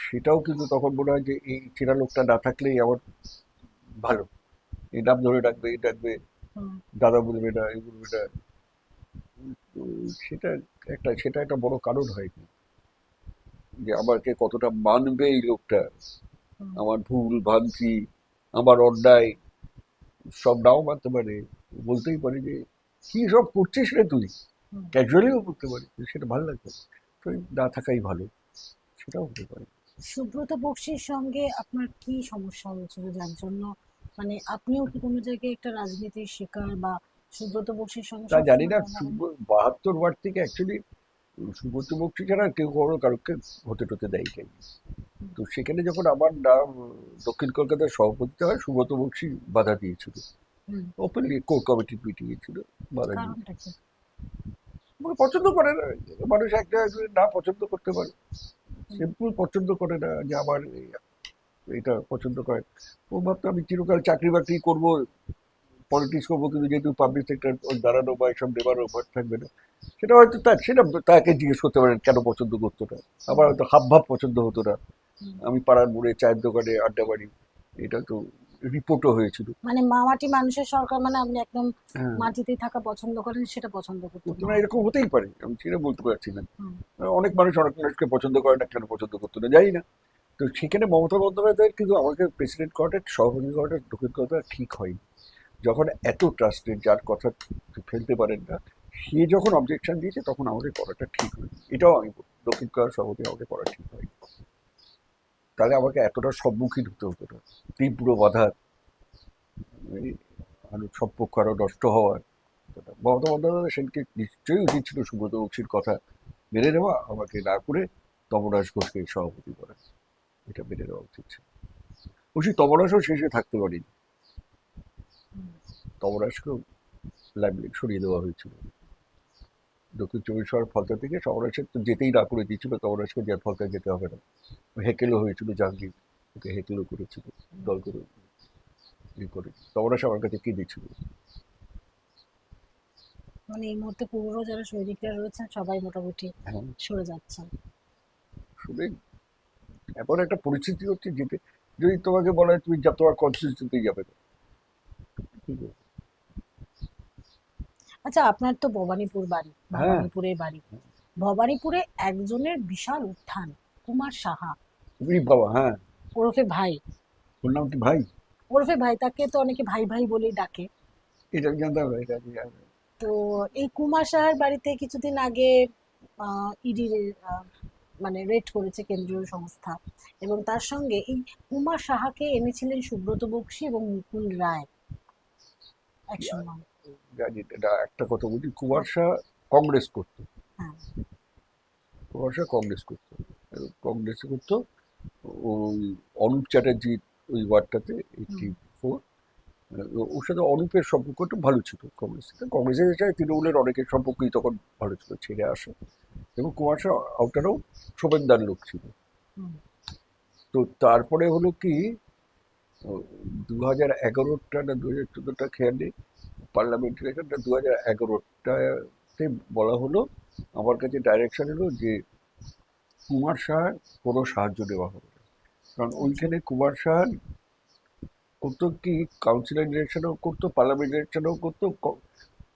সেটাও কিন্তু তখন মনে হয় যে এই চেনা লোকটা না থাকলেই আমার ভালো, এই নাম ধরে ডাকবে, এই ডাকবে, হুম, দাদা বলবে না, এই বলবে না। তো সেটা সেটা একটা বড় কারণ হয় কি, যে আমাকে কতটা মানবে এই লোকটা, হুম, আমার ভুল ভ্রান্তি, আমার অন্যায় সব নাও মানতে পারে, বলতেই পারে যে কি সব করছিস রে তুই, হুম। ক্যাজুয়ালিও বলতে পারে, সেটা ভালো লাগবে না। তো এই না থাকাই ভালো, সেটাও হতে পারে। সুব্রত বক্সির সঙ্গে আপনার কি সমস্যা হয়েছিল, যার জন্য মানে আপনিও কি কোনো জায়গায় একটা রাজনীতির শিকার, বা সুব্রত বক্সির সঙ্গে তা জানি সবসময় না, মনে হয়? 72 ওয়ার্ড থেকে অ্যাকচুয়ালি সুব্রত বক্সী ছাড়া কেউ কারোকে হতে টতে দেয় নাই। হুম, তো সেখানে যখন আমার নাম দক্ষিণ কলকাতার সভাপতিতে হয়, সুব্রত বক্সী বাধা দিয়েছিল, হুম। ওপেনলি কোর কমিটির মিটিং ছিল, বাধা দিয়েছিল। কারণটা কি? মানে পছন্দ করে না, মানুষ একটা না পছন্দ করতে পারে, হুম, সিম্পল পছন্দ করে না যে আমার এটা পছন্দ করে। ও ভাবতো আমি চিরকাল চাকরি বাকরি করবো, পলিটিক্স করবো, কিন্তু যেহেতু পাবলিক সেক্টর দাঁড়ানো বা এসব নেবার অভ্যাস থাকবে না। সেটা হয়তো তার, সেটা তাকে জিজ্ঞেস করতে পারেন কেন পছন্দ করতো না। আমার হুম, হয়তো হাব ভাব পছন্দ হতো না, হুম, আমি পাড়ার মোড়ে চায়ের দোকানে আড্ডা মারি, এটা তো রিপোর্টও হয়েছিল। মানে মামাটি মানুষের সরকার মানে আপনি একদম হ্যাঁ, মাটিতেই থাকা পছন্দ করেন, সেটা পছন্দ করতেন করতো না না হয়তো। এরকম হতেই পারে, আমি সেটা বলতে পারছি না। হুম, অনেক মানুষ অনেক মানুষকে পছন্দ করে না, কেন পছন্দ করতো না জানি না। তো সেখানে মমতা বন্দ্যোপাধ্যায়ের কিন্তু আমাকে প্রেসিডেন্ট করাটা, সভাপতি করাটা, দক্ষিণ করাটা ঠিক হয়নি। যখন এত ট্রাস্টেড, যার কথা ফেলতে পারেন না, সে যখন অবজেকশন দিয়েছে তখন আমাকে করাটা ঠিক হয়নি, এটাও আমি বলি। দক্ষিণ করার সভাপতি আমাকে করা ঠিক হয়নি। তাহলে আমাকে এতটা সম্মুখীন হতে হতো না, তীব্র বাধার, এই আরো সব পক্ষ আরো নষ্ট হওয়ার। মমতা বন্দ্যোপাধ্যায় সেদিকে নিশ্চয়ই উচিত ছিল সুব্রত বক্সির কথা মেনে নেওয়া, আমাকে না করে তপরাজ ঘোষকে সভাপতি করা, এটা মেনে নেওয়া উচিত ছিল। অবশ্যই তপরাজও শেষে থাকতে পারেনি, হুম। তপরাজকেও লাইমলাইট সরিয়ে দেওয়া হয়েছিল। দক্ষিণ চব্বিশ পরগনার ফলতা থেকে তপরাজকে তো যেতেই না করে দিয়েছিল, তপরাজকে যে ফলতা যেতে হবে না। হেকেলও হয়েছিল, জাহাঙ্গীর ওকে হেকেলও করেছিল, দল করে ইয়ে করে। তপরাজ আমার কাছে কি দিচ্ছিল। মানে এই মুহূর্তে পুরো যারা সৈনিকরা রয়েছেন সবাই মোটামুটি হ্যাঁ, সরে যাচ্ছেন। শুনে এমন একটা পরিস্থিতি হচ্ছে যেতে, যদি তোমাকে বলা হয় তুমি তোমার কনস্টিটিউশনতেই যাবে না, কি করবে? আচ্ছা, আপনার তো ভবানীপুর বাড়ি, হ্যাঁ, ভবানীপুরে বাড়ি। ভবানীপুরে একজনের বিশাল উত্থান, কুমার সাহা তুমি বাবা, হ্যাঁ। ওরফে ভাই। ওর নাম কি ভাই? ওরফে ভাই, তাকে তো অনেকে ভাই ভাই বলেই ডাকে। এটা আমি জানতাম না, এটা আমি জানতাম না। তো এই কুমার সাহার বাড়িতে কিছুদিন আগে ইডি মানে রেড করেছে কেন্দ্রীয় সংস্থা, এবং তার সঙ্গে এই কুমার সাহাকে এনেছিলেন সুব্রত বক্সী এবং মুকুল রায় এক সময়। জানি না, এটা একটা কথা বলছি, কুমার শাহ কংগ্রেস করতো। হ্যাঁ। কুমার শাহ কংগ্রেস করতো, কংগ্রেস করতো। ওই অনুপ চ্যাটার্জির ওই ওয়ার্ডটাতে, হুম, 84। ওর সাথে অনুপের সম্পর্কটা ভালো ছিল, কংগ্রেসের সাথে তৃণমূলের অনেকের সম্পর্কই তখন ভালো ছিল, ছেড়ে আসে। এবং কুমার শাহ আউটারও শোভেনদার লোক ছিল। হুম, তো তারপরে হলো কি, 2011টা না 2014টা খেয়াল নেই, পার্লামেন্ট ইলেকশনটা 2011টাতে বলা হলো, আমার কাছে ডাইরেকশন এলো যে কুমার শাহর কোনো সাহায্য নেওয়া হবে না। কারণ আচ্ছা। ওইখানে কুমার শাহ করতো কি, কাউন্সিলর ইলেকশনও করতো, পার্লামেন্ট ইলেকশনও করতো,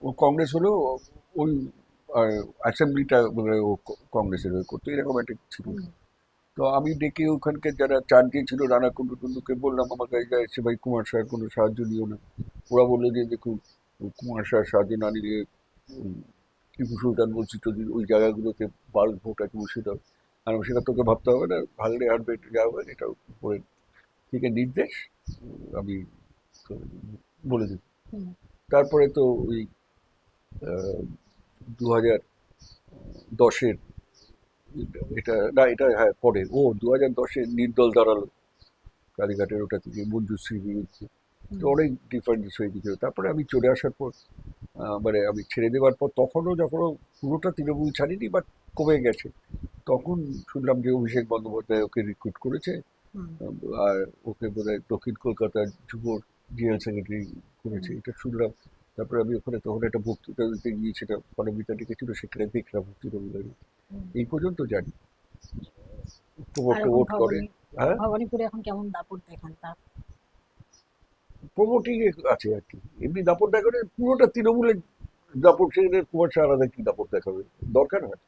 ও কংগ্রেস হলেও ওই অ্যাসেম্বলিটা মানে ও কংগ্রেসের হয়ে করতো, এরকম একটা ছিল। হুম, তো আমি ডেকে ওখানকার যারা চার দিয়েছিল, রানা কুন্ডু টুন্ডুকে বললাম আমার কাছে এসে, ভাই কুমার শাহের কোনো সাহায্য নিও না। ওরা বললো যে দেখুন, কুমার শাহের সাহায্য না নিলে টিপু সুলতান বলছি যদি ওই জায়গাগুলোতে বাল্ক ভোট আছে বসে দাও। আর আমি, সেটা তোকে ভাবতে হবে না, ভালো হারবে যা হবে, এটা উপরে থেকে নির্দেশ, আমি তোকে বলে দিই। হুম, তারপরে তো ওই 2010-এর, এটা না, এটা হ্যাঁ পরে, 2010-এর নির্দল দাঁড়ালো কালীঘাটের ওটা থেকে মঞ্জুশ্রীর বিরুদ্ধে। তো হুম, অনেক ডিফারেন্স হয়ে গেছিল। তারপরে আমি চলে আসার পর, মানে আমি ছেড়ে দেওয়ার পর, তখনও যখন পুরোটা তৃণমূল ছাড়িনি, বাট কমে গেছে, তখন শুনলাম যে অভিষেক বন্দ্যোপাধ্যায় ওকে রিক্রুট করেছে। হুম, আহ, আর ওকে বোধহয় দক্ষিণ কলকাতার যুব জেনারেল সেক্রেটারি হুম। করেছে, এটা শুনলাম। তারপরে আমি ওখানে তখন একটা বক্তৃতা দিতে গিয়েছিলাম, পারমিতা ডেকেছিল, সেখানে দেখলাম তৃণমূল। হুম। এই পর্যন্ত জানি, প্রমোট আর এখন টোমোট করে। হ্যাঁ, ভবানীপুরে এখন কেমন দাপট দেখেন তার? প্রমোটিং আছে আর কি, এমনি দাপট দেখাবে পুরোটা তৃণমূলের দাপট, সেখানে কুমার শাহ আলাদা কি দাপট দেখাবে, দরকার হয়?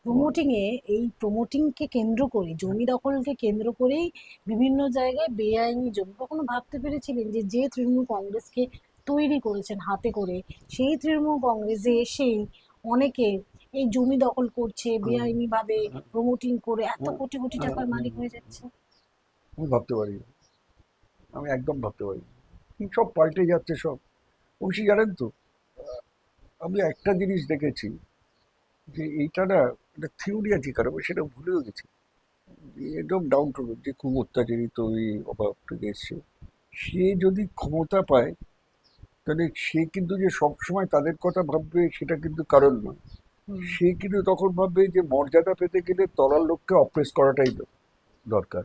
প্রমোটিং এ, এই প্রমোটিং কে কেন্দ্র করে, জমি দখলকে কেন্দ্র করেই বিভিন্ন জায়গায় বেআইনি জমি, কখনো ভাবতে পেরেছিলেন যে যে তৃণমূল কংগ্রেসকে তৈরি করেছেন হাতে করে, সেই তৃণমূল কংগ্রেসে এসেই অনেকে এই জমি দখল করছে, বেআইনি ভাবে প্রমোটিং করে এত কোটি কোটি টাকার মালিক হয়ে যাচ্ছে? আমি ভাবতে পারি না, আমি একদম ভাবতে পারি না। কি সব পাল্টে যাচ্ছে সব। অবশ্যই জানেন তো, আমি একটা জিনিস দেখেছি, যে এইটা না, একটা থিওরি আছে কারণ আমি সেটা ভুলেও গেছি। একদম ডাউন টু, যে খুব অত্যাচারিত ওই অভাব থেকে এসছে, সে যদি ক্ষমতা পায়, তাহলে সে কিন্তু যে সবসময় তাদের কথা ভাববে সেটা কিন্তু কারণ নয়। হুম, সে কিন্তু তখন ভাববে যে মর্যাদা পেতে গেলে তলার লোককে অপ্রেস করাটাই দরকার।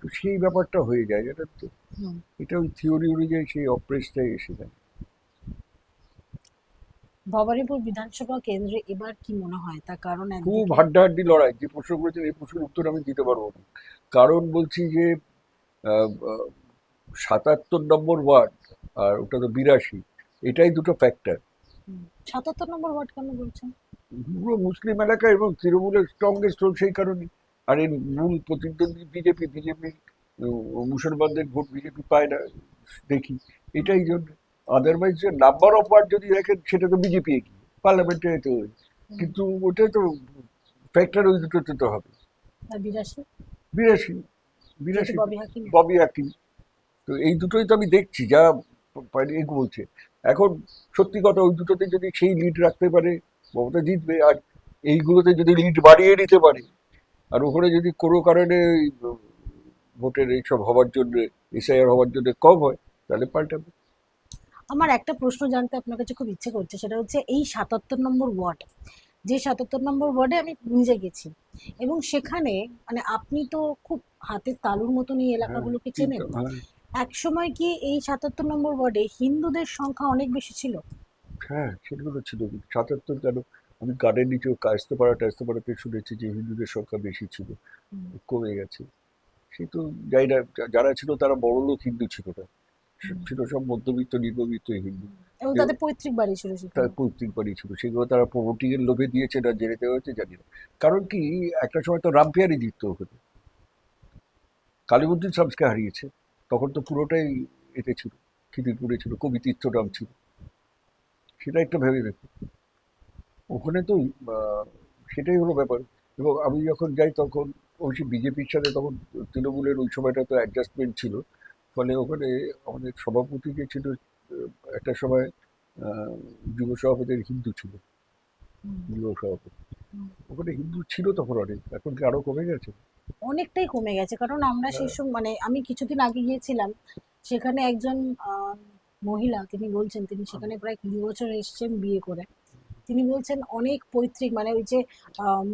তো সেই ব্যাপারটা হয়ে যায়, জানেন তো। হুম। এটা ওই থিওরি অনুযায়ী সেই অপ্রেসটাই এসে যায়। ভবানীপুর বিধানসভা কেন্দ্রে এবার কি মনে হয়, তার কারণ খুব একদিকে হাড্ডাহাড্ডি লড়াই, যে প্রশ্ন করেছেন এই প্রশ্নের উত্তর আমি দিতে পারবো না। কারণ বলছি যে, আহ, আহ, নম্বর ওয়ার্ড আর ওটা তো 82, এটাই দুটো ফ্যাক্টর। 77 নম্বর ওয়ার্ড কেন বলছেন? পুরো মুসলিম এলাকা এবং তৃণমূলের স্ট্রংগেস্ট হোল সেই কারণে। আর এর মূল প্রতিদ্বন্দ্বী বিজেপি মুসলমানদের ভোট বিজেপি পায় না দেখি, এটাই জন্য। আদারওয়াইজ নাম্বার অফ ওয়ার্ড যদি দেখেন সেটা তো বিজেপি এগিয়ে, পার্লামেন্টে তো, কিন্তু ওটা তো ফ্যাক্টর ওই দুটোতে তো হবে। আর 82 বিরাশি যেহেতু 82 ববি হাকিম। ববি হাকিম। তো এই দুটোই তো আমি দেখছি যা বলছে এখন। সত্যি কথা, ওই দুটোতে যদি সেই লিড রাখতে পারে মমতা জিতবে। আর এইগুলোতে যদি লিড বাড়িয়ে নিতে পারে, আর ওখানে যদি কোনো কারণে ওই ভোটের এইসব হওয়ার জন্য, এসআইআর হওয়ার জন্য কম হয়, তাহলে পাল্টাবে। আমার একটা প্রশ্ন জানতে আপনার কাছে খুব ইচ্ছে করছে, সেটা হচ্ছে এই 77 নম্বর ওয়ার্ড, যে 77 নম্বর ওয়ার্ডে আমি নিজে গেছি, এবং সেখানে মানে আপনি তো খুব হাতের তালুর মতন এই হ্যাঁ, এলাকাগুলোকে কিন্তু চেনেন। হ্যাঁ, এক সময় কি এই 77 নম্বর ওয়ার্ডে হিন্দুদের সংখ্যা অনেক বেশি ছিল? হ্যাঁ সেগুলো ছিল। 77 কেন, আমি গার্ডেন নিচেও টাইস্তাপাড়াতে শুনেছি যে হিন্দুদের সংখ্যা বেশি ছিল, হুম, কমে গেছে। সে তো যাই না, যারা ছিল তারা বড়লোক হিন্দু ছিল না, হুম, ছিল সব মধ্যবিত্ত নিম্নবিত্ত হিন্দু। এবং কেউ তাদের পৈতৃক বাড়ি ছিল তার সেখানে। পৈতৃক বাড়ি ছিল, সেগুলো তারা ভোটিং এর লোভে দিয়েছে না জেনে দেওয়া হয়েছে জানি না। কারণ কি, একটা সময় তো রামপিয়ারই জিততো ওখানে, কালীমুদ্দিন শামসকে হারিয়েছে, তখন তো পুরোটাই এতে ছিল, খিদিরপুরে ছিল, কবি তীর্থরাম ছিল। সেটা একটা ভেবে দেখো ওখানে তো, আহ, সেটাই হলো ব্যাপার। এবং আমি যখন যাই তখন অবশ্যই বিজেপির সাথে, তখন তৃণমূলের ওই সময়টা তো অ্যাডজাস্টমেন্ট ছিল, ফলে ওখানে আমাদের সভাপতি যে ছিল, একটা সময় আহ, যুব সভাপতির হিন্দু ছিল, হুম, যুব সভাপতি। হুম। ওখানে হিন্দু ছিল তখন অনেক, এখন কি আরো কমে গেছে? অনেকটাই কমে গেছে, কারণ আমরা সেই হ্যাঁ, সময় মানে আমি কিছুদিন আগে গিয়েছিলাম, সেখানে একজন মহিলা তিনি বলছেন তিনি সেখানে প্রায় 20 বছর এসেছেন বিয়ে করে। তিনি বলছেন অনেক পৈতৃক মানে ওই যে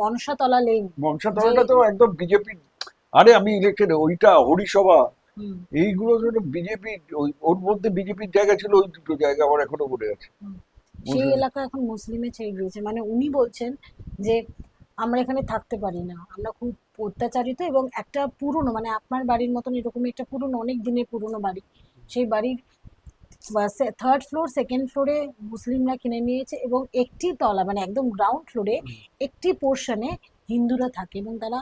মনসাতলা লেন, যে মনসাতলাটা তো একদম বিজেপি। আরে আমি ইলেকটেড ওইটা হরিসভা, হুম, এইগুলো জন্য বিজেপি, ওর মধ্যে বিজেপির জায়গা ছিল ওই দুটো জায়গা, আমার এখনো মনে আছে। হুম, সেই মুসলিম, এলাকা এখন মুসলিমে ছেয়ে গিয়েছে। মানে উনি বলছেন যে আমরা এখানে থাকতে পারি না, আমরা খুব অত্যাচারিত, এবং একটা পুরনো মানে আপনার বাড়ির মতন এরকমই একটা পুরনো অনেক দিনের পুরনো বাড়ি, সেই বাড়ির 3rd ফ্লোর 2nd ফ্লোরে মুসলিমরা কিনে নিয়েছে, এবং একটি তলা মানে একদম গ্রাউন্ড ফ্লোরে একটি পোর্শনে হিন্দুরা থাকে, এবং তারা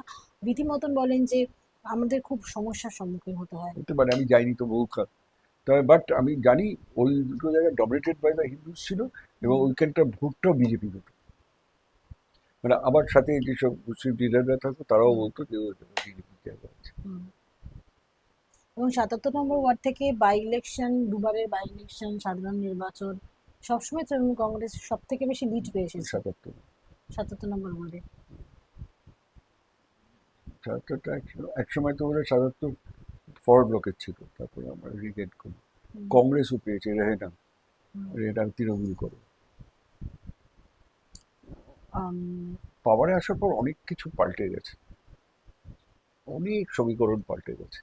রীতিমতন বলেন যে আমাদের খুব সমস্যার সম্মুখীন হতে হয়। হতে পারে, আমি যাইনি তো বহুকাল। তবে বাট আমি জানি ওই দুটো জায়গা ডমিনেটেড বাই দ্য হিন্দুস ছিল, এবং হুম, ওইখানটা ভোটটাও বিজেপি হতো। মানে আমার সাথে যেসব মুসলিম লিডাররা থাকতো তারাও হুম, বলতো যে বিজেপির জায়গা আছে। হুম। এবং 77 নম্বর ওয়ার্ড থেকে বাই ইলেকশন, দুবারের বাই ইলেকশন, সাধারণ নির্বাচন, সবসময় তৃণমূল কংগ্রেস সব থেকে বেশি লিড পেয়ে এসেছে 77, 77 নম্বর ওয়ার্ডে। 77টা এক সময় তো ওরা 77 ফরওয়ার্ড ব্লকের ছিল, তারপরে আমরা রিগেট করি। হুম, কংগ্রেসও পেয়েছে, রেহেনা, হুম, রেহেনা তৃণমূল করে। আম, পাওয়ারে আসার পর অনেক কিছু পাল্টে গেছে, অনেক সমীকরণ পাল্টে গেছে।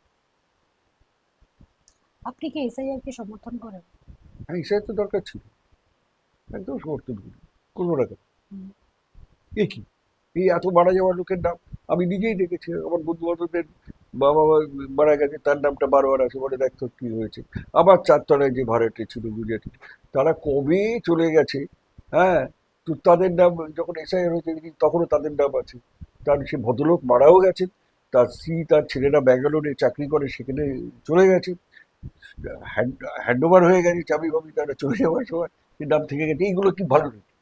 আপনি কি এসআইআর কে সমর্থন করেন? হ্যাঁ, হিসেবে তো দরকার ছিল, একদম সমর্থন করি, করবো না কেন? হুম, এ কি, এই এত মারা যাওয়া লোকের নাম আমি নিজেই দেখেছি, আমার বন্ধু বান্ধবদের বাবা মা মারা গেছে, তার নামটা বারবার আছে, বলে দেখতো কি হয়েছে। আবার চারতলায় যে ভাড়াটে ছিল গুজরাটি, তারা কবে চলে গেছে। হ্যাঁ, তো তাদের নাম যখন এসআইআর হয়েছে দেখি তখনও তাদের নাম আছে। তার সে ভদ্রলোক মারাও গেছেন, তার স্ত্রী তার ছেলেরা ব্যাঙ্গালোরে চাকরি করে, সেখানে চলে গেছে, হ্যান্ড ওভার হয়ে গেছে চাবি বাবি, তারা চলে যাওয়ার সময় সে নাম থেকে গেছে। এইগুলো কি ভালো নাকি?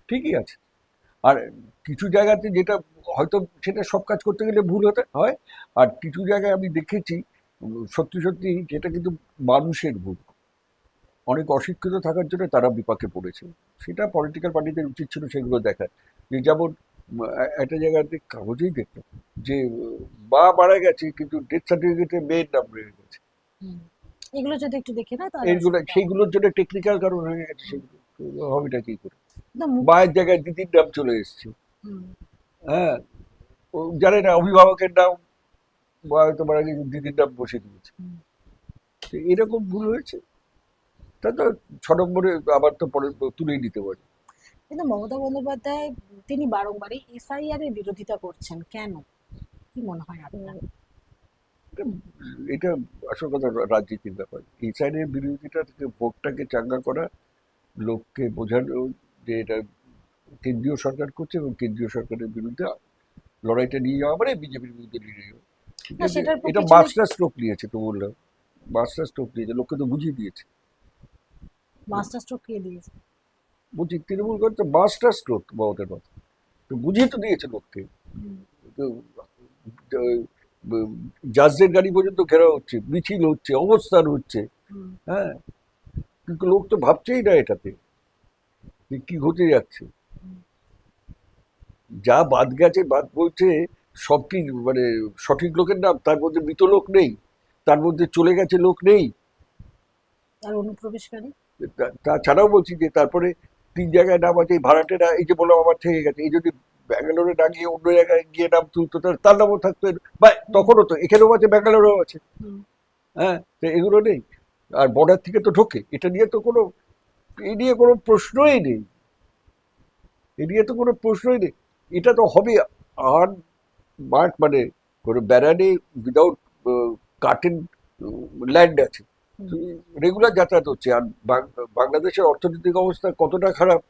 ঠিকই আছে। আর কিছু জায়গাতে যেটা হয়তো সেটা সব কাজ করতে গেলে ভুল হতে হয়, আর কিছু জায়গায় আমি দেখেছি সত্যি সত্যি যেটা কিন্তু মানুষের ভুল, অনেক অশিক্ষিত থাকার জন্য তারা বিপাকে পড়েছে। সেটা পলিটিক্যাল পার্টিদের উচিত ছিল সেগুলো দেখার। যে যেমন একটা জায়গাতে কাগজেই দেখতাম যে মা মারা গেছে কিন্তু ডেথ সার্টিফিকেটে মেয়ের নাম রয়ে গেছে। হুম। এগুলো যদি একটু দেখে না তাহলে এইগুলো অসুবিধা হয়। সেইগুলোর জন্য টেকনিক্যাল কারণ হয়ে গেছে, সেগুলো তো হবেটা কি করে? কিন্তু মায়ের জায়গায় দিদির নাম চলে এসছে। হুম, হ্যাঁ, ও জানে না অভিভাবকের নাম বা হয়তো মারা গেছে, দিদির নাম বসে দিয়েছে। হুম। তো এরকম ভুল হয়েছে, তা তো 6 নম্বরে আবার তো পরে তুলেই নিতে পারে। কিন্তু মমতা বন্দ্যোপাধ্যায় তিনি বারংবারই এসআইআর এর বিরোধিতা করছেন কেন? কি মনে হয় আপনার? এটা- এটা আসল কথা রাজনীতির ব্যাপার। এই সাইডের বিরোধিতা থেকে ভোটটাকে চাঙ্গা করা, লোককে বোঝানো যে এটা কেন্দ্রীয় সরকার করছে এবং কেন্দ্রীয় সরকারের বিরুদ্ধে লড়াইটা নিয়ে যাওয়া মানে বিজেপির বিরুদ্ধে নিয়ে যাওয়া। ঠিক না আছে, সেটার এটা পিছনে মাস্টার স্ট্রোক নিয়েছে, তো বললাম মাস্টার স্ট্রোক নিয়েছে, লোককে তো বুঝিয়ে দিয়েছে। মাস্টার স্ট্রোক কে দিয়েছে? বলছি তৃণমূল করে তো মাস্টার স্ট্রোক মমতার কথা, তো বুঝিয়ে তো দিয়েছে লোককে। হুম, তো জাজদের গাড়ি পর্যন্ত ঘেরাও হচ্ছে, মিছিল হচ্ছে, অবস্থান হচ্ছে। হুম, হ্যাঁ, কিন্তু লোক তো ভাবছেই না এটাতে যে কি হতে যাচ্ছে। হুম। যা বাদ গেছে, বাদ বলছে সব কি মানে সঠিক লোকের নাম, তার মধ্যে মৃত লোক নেই, তার মধ্যে চলে গেছে লোক নেই। আর অনুপ্রবেশকারী? তাছাড়াও বলছি যে তারপরে 3 জায়গায় নাম আছে, এই ভাড়াটেরা এই যে বললাম আমার থেকে গেছে, এই যদি ব্যাঙ্গালোরে না গিয়ে অন্য জায়গায় গিয়ে নাম তুলতো তার নামও থাকতো, বা হুম, তখনও তো এখানেও আছে, ব্যাঙ্গালোরেও আছে। হুম। হ্যাঁ, তো এগুলো নেই। আর বর্ডার থেকে তো ঢোকে, এটা নিয়ে তো কোনো, এই নিয়ে কোনো প্রশ্নই নেই, এ নিয়ে তো কোনো প্রশ্নই নেই। এটা তো হবে। আর মাঠ মানে কোনো ব্যারানে উইদাউট কার্টেন ল্যান্ড আছে, হুম, রেগুলার যাতায়াত হচ্ছে। আর বাংলাদেশের অর্থনৈতিক অবস্থা কতটা খারাপ,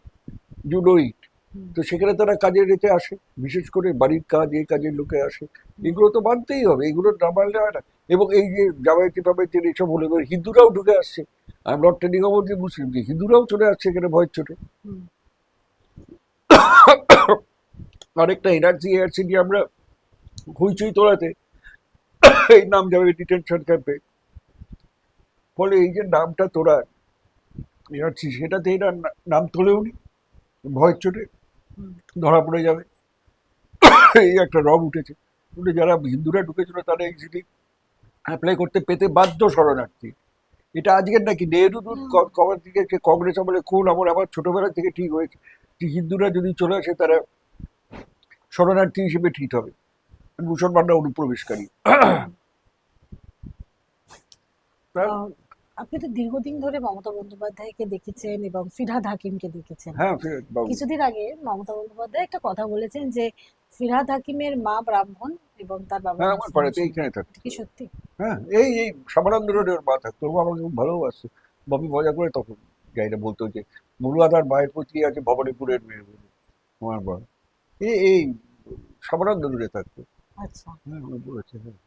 ইউ নো ইট। হুম, তো সেখানে তারা কাজের রেতে আসে, বিশেষ করে বাড়ির কাজ, এই কাজের লোকে আসে। হুম। এগুলো তো মানতেই হবে, এগুলো না মানলে হয় না। এবং এই যে জামায়াতি টামায়াতি এইসব বলে এবার হিন্দুরাও ঢুকে আসছে। I am not telling about যে মুসলিম, যে হিন্দুরাও চলে আসছে এখানে ভয়ের চোটে। হুম, আরেকটা এনআরসি এআরসি নিয়ে আমরা হইচই তোলাতে এই নাম যাবে ডিটেনশন ক্যাম্পে। ফলে এই যে নামটা তোরা এনআরসি, সেটাতে এরা নাম তোলেওনি, ভয়ের চোটে হুম। ধরা পড়ে যাবে, এই একটা রব উঠেছে। উঠে যারা হিন্দুরা ঢুকেছিল তারা ইজিলি অ্যাপ্লাই করতে পেতে বাধ্য শরণার্থী। এটা আজকের নাকি, নেহরুর কবার দিকে কংগ্রেস আমলে কোন আমল, আমার ছোটবেলা থেকে ঠিক হয়েছে যে হিন্দুরা যদি চলে আসে তারা শরণার্থী হিসেবে ঠিক হবে, মুসলমানরা অনুপ্রবেশকারী। হুম। তার আহ, আপনি তো দীর্ঘদিন ধরে মমতা বন্দ্যোপাধ্যায়কে দেখেছেন এবং ফিরহাদ হাকিমকে দেখেছেন। হ্যাঁ ফিরোজ বাবু। কিছুদিন আগে মমতা বন্দ্যোপাধ্যায় একটা কথা বলেছেন যে ফিরহাদ হাকিমের মা ব্রাহ্মণ এবং তার বাবা হ্যাঁ আমার মুসলিম পাড়াতে ছিল। এইখানে এটা কি থাকতো। সত্যি? হ্যাঁ, এই সামানান্দ রোডে ওর মা থাকতো, ও আমাকে খুব ভালোবাসতো। ববি মজা করে তখন যাইটা বলতো যে মুরুয়া তার মায়ের প্রতি আছে ভবানীপুরের মেয়ে বলে, আমার মা এই সামানান্দ রোডে থাকতো। আচ্ছা। হ্যাঁ ও বলেছে, হ্যাঁ।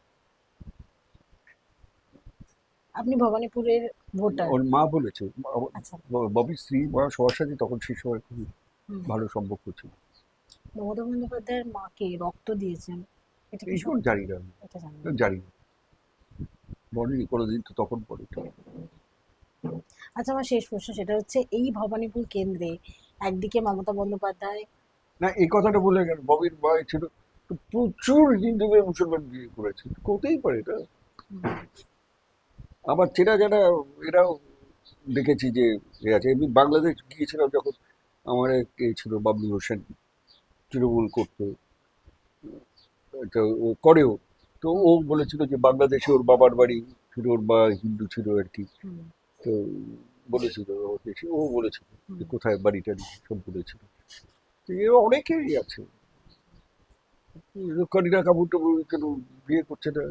আপনি ভবানীপুরের ভোটার? ওর মা বলেছে। আচ্ছা। ববির স্ত্রী মা সবার সাথে তখন সেই সময় খুবই হুম। ভালো সম্পর্ক ছিল। মমতা বন্দ্যোপাধ্যায়ের মাকে রক্ত দিয়েছেন, এটা কি এইসব সত্যি? জানি না আমি, এটা জানেন না? জানি না, বলেনি কোনোদিন, তো তখন পরে। আচ্ছা, আমার শেষ প্রশ্ন সেটা হচ্ছে এই ভবানীপুর কেন্দ্রে একদিকে মমতা বন্দ্যোপাধ্যায়। না, এই কথাটা বলে গেল, ববির মা ছিল তো প্রচুর হিন্দু মেয়ে মুসলমান বিয়ে করেছে, করতেই পারে এটা। হুম, আমার চেনা জানা এরাও দেখেছি যে এ আছে। এমনি বাংলাদেশ গিয়েছিলাম যখন, আমার এক এ ছিল বাবলু হোসেন, তৃণমূল করতো, তো ও করেও। তো হুম, ও বলেছিল যে বাংলাদেশে ওর বাবার বাড়ি ছিল, ওর মা হিন্দু ছিল আর কি। হুম, তো বলেছিল আমাকে, ও বলেছিল হুম। যে কোথায় বাড়ি টাড়ি সব বলেছিল। তো এ অনেকেই আছে। করিনা কাপুর টাপুর কেন বিয়ে করছে না,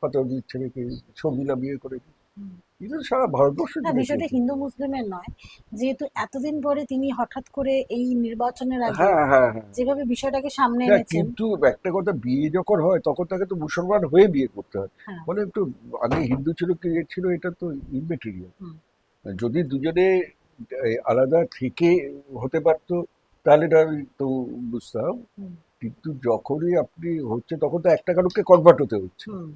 কথা দিচ্ছে নাকি, শর্মিলা বিয়ে করেছে, হুম। এগুলো সারা ভারতবর্ষ না, জুড়ে বিষয়টা চলছে। হিন্দু মুসলিমের নয়, যেহেতু এতদিন পরে তিনি হঠাৎ করে এই নির্বাচনের আগে হ্যাঁ হ্যাঁ হ্যাঁ। যেভাবে বিষয়টাকে সামনে না এনেছেন। কিন্তু একটা কথা, বিয়ে যখন হয় তখন তাকে তো মুসলমান হয়ে বিয়ে করতে হয়। হ্যাঁ। মানে একটু আগে হিন্দু ছিল কি এ ছিল, এটা তো ইমেটেরিয়াল। হুম, যদি দুজনে আলাদা থেকে হতে পারতো তাহলে এটা আমি তো বুঝতাম। হুম, কিন্তু যখনই আপনি হচ্ছে তখন তো একটা কারণকে কনভার্ট হতে হচ্ছে, হুম,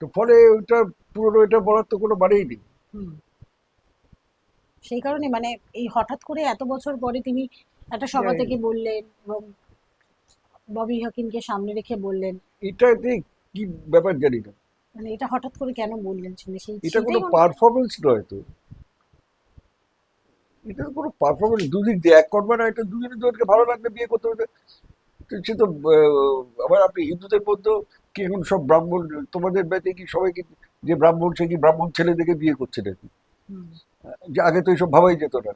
তো ফলে ওইটা পুরনো এটা বলার তো কোনো মানেই নেই। হুম। সেই কারণে মানে এই হঠাৎ করে এত বছর পরে তিনি একটা সভা জানি থেকে না, বললেন এবং ববি হাকিমকে সামনে রেখে বললেন। এটাতে কি ব্যাপার জানি না। মানে এটা হঠাৎ করে কেন বললেন এটা কোনো সেইটাই পারফরমেন্স নয় তো, এটা কোনো পারফরমেন্স দুদিক দিয়ে, এক কর্মে না, এটা দুজনে দুজনকে ভালো লাগলে বিয়ে করতে হবে। তো সে তো আবার আপনি হিন্দুদের মধ্যেও কি এখন সব ব্রাহ্মণ, তোমাদের ব্যাচে কি সবাই কি যে ব্রাহ্মণ সে কি ব্রাহ্মণ ছেলে দেখে বিয়ে করছে নাকি? হুম, যে আগে তো এইসব ভাবাই যেত না।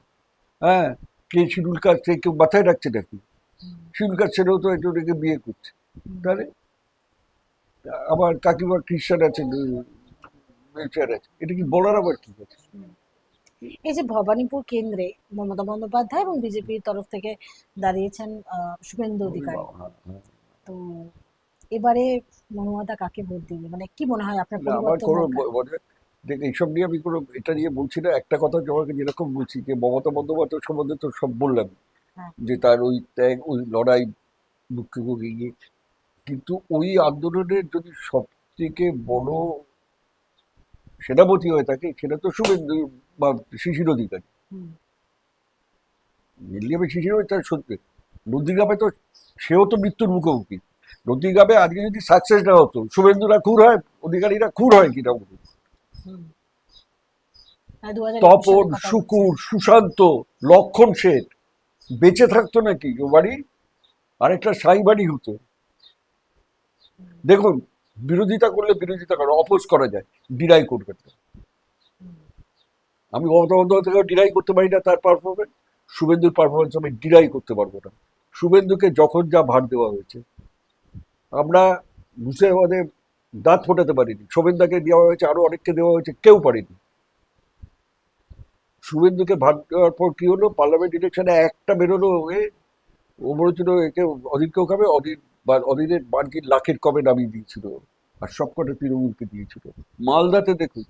হ্যাঁ, কে শিডিউল কাস্ট সে কেউ মাথায় রাখছে নাকি? হুম, শিডিউল কাস্ট ছেলেও তো একটু রেখে বিয়ে করছে। হুম। তাহলে আমার কাকিমা খ্রিস্টান আছে, বেচার আছে, এটা কি বলার আবার কি আছে? এই যে ভবানীপুর কেন্দ্রে মমতা বন্দ্যোপাধ্যায় এবং বিজেপির তরফ থেকে দাঁড়িয়েছেন শুভেন্দু ওরে অধিকারী, বাবা, হ্যাঁ, হ্যাঁ। তো এবারে মমতা কাকে ভোট দিবে, মানে কি মনে হয় আপনার না, আমার পরিবর্তন কোনো দরকার? দেখ, এইসব নিয়ে আমি কোনো এটা নিয়ে বলছি না। একটা কথা তোমাকে যেরকম বলছি যে মমতা বন্দ্যোপাধ্যায় সম্বন্ধে তো সব বললাম, হ্যাঁ। যে তার ওই ত্যাগ, ওই লড়াই, মুখ্যমন্ত্রী গিয়ে, কিন্তু ওই আন্দোলনের যদি সব থেকে বড় সেনাপতি হয়ে থাকে সেটা তো শুভেন্দু বা শিশির অধিকারী। হুম। মেনলি আমি শিশির অধিকারী সত্যি, নন্দীগ্রামে তো সেও তো মৃত্যুর মুখোমুখি। নন্দীগ্রামে আজকে যদি সাকসেস না হতো, শুভেন্দুরা খুন হয়, অধিকারীরা খুন হয় কিনা বলুন। হুম। 2021 তপন, সালের কথা বলছেন। শুকুর, সুশান্ত, লক্ষণ শেঠ বেঁচে থাকতো নাকি ও বাড়ি? আরেকটা সাই বাড়ি হতো। দেখুন, বিরোধিতা করলে বিরোধিতা করো, অপোজ করা যায়, ডিনাই করবে না। আমি মমতা বন্দ্যোপাধ্যায়কে ডিনাই করতে পারি না তার পারফরমেন্স, শুভেন্দুর পারফরমেন্স আমি ডিনাই করতে পারবো না। শুভেন্দুকে যখন যা ভার দেওয়া হয়েছে, আমরা মুর্শিদাবাদে দাঁত ফোটাতে পারিনি। শুভেন্দাকে দেওয়া হয়েছে, আরো অনেককে দেওয়া হয়েছে, কেউ পারেনি। শুভেন্দুকে ভার দেওয়ার পর কি হলো, পার্লামেন্ট ইলেকশনে একটা বেরোলো, ও বলেছিল একে অধীরকেও খাবে, অধীর বা অধীরের মার্জিন লাখের কমে নামিয়ে দিয়েছিল, আর সবকটা তৃণমূলকে দিয়েছিল। মালদাতে দেখুন,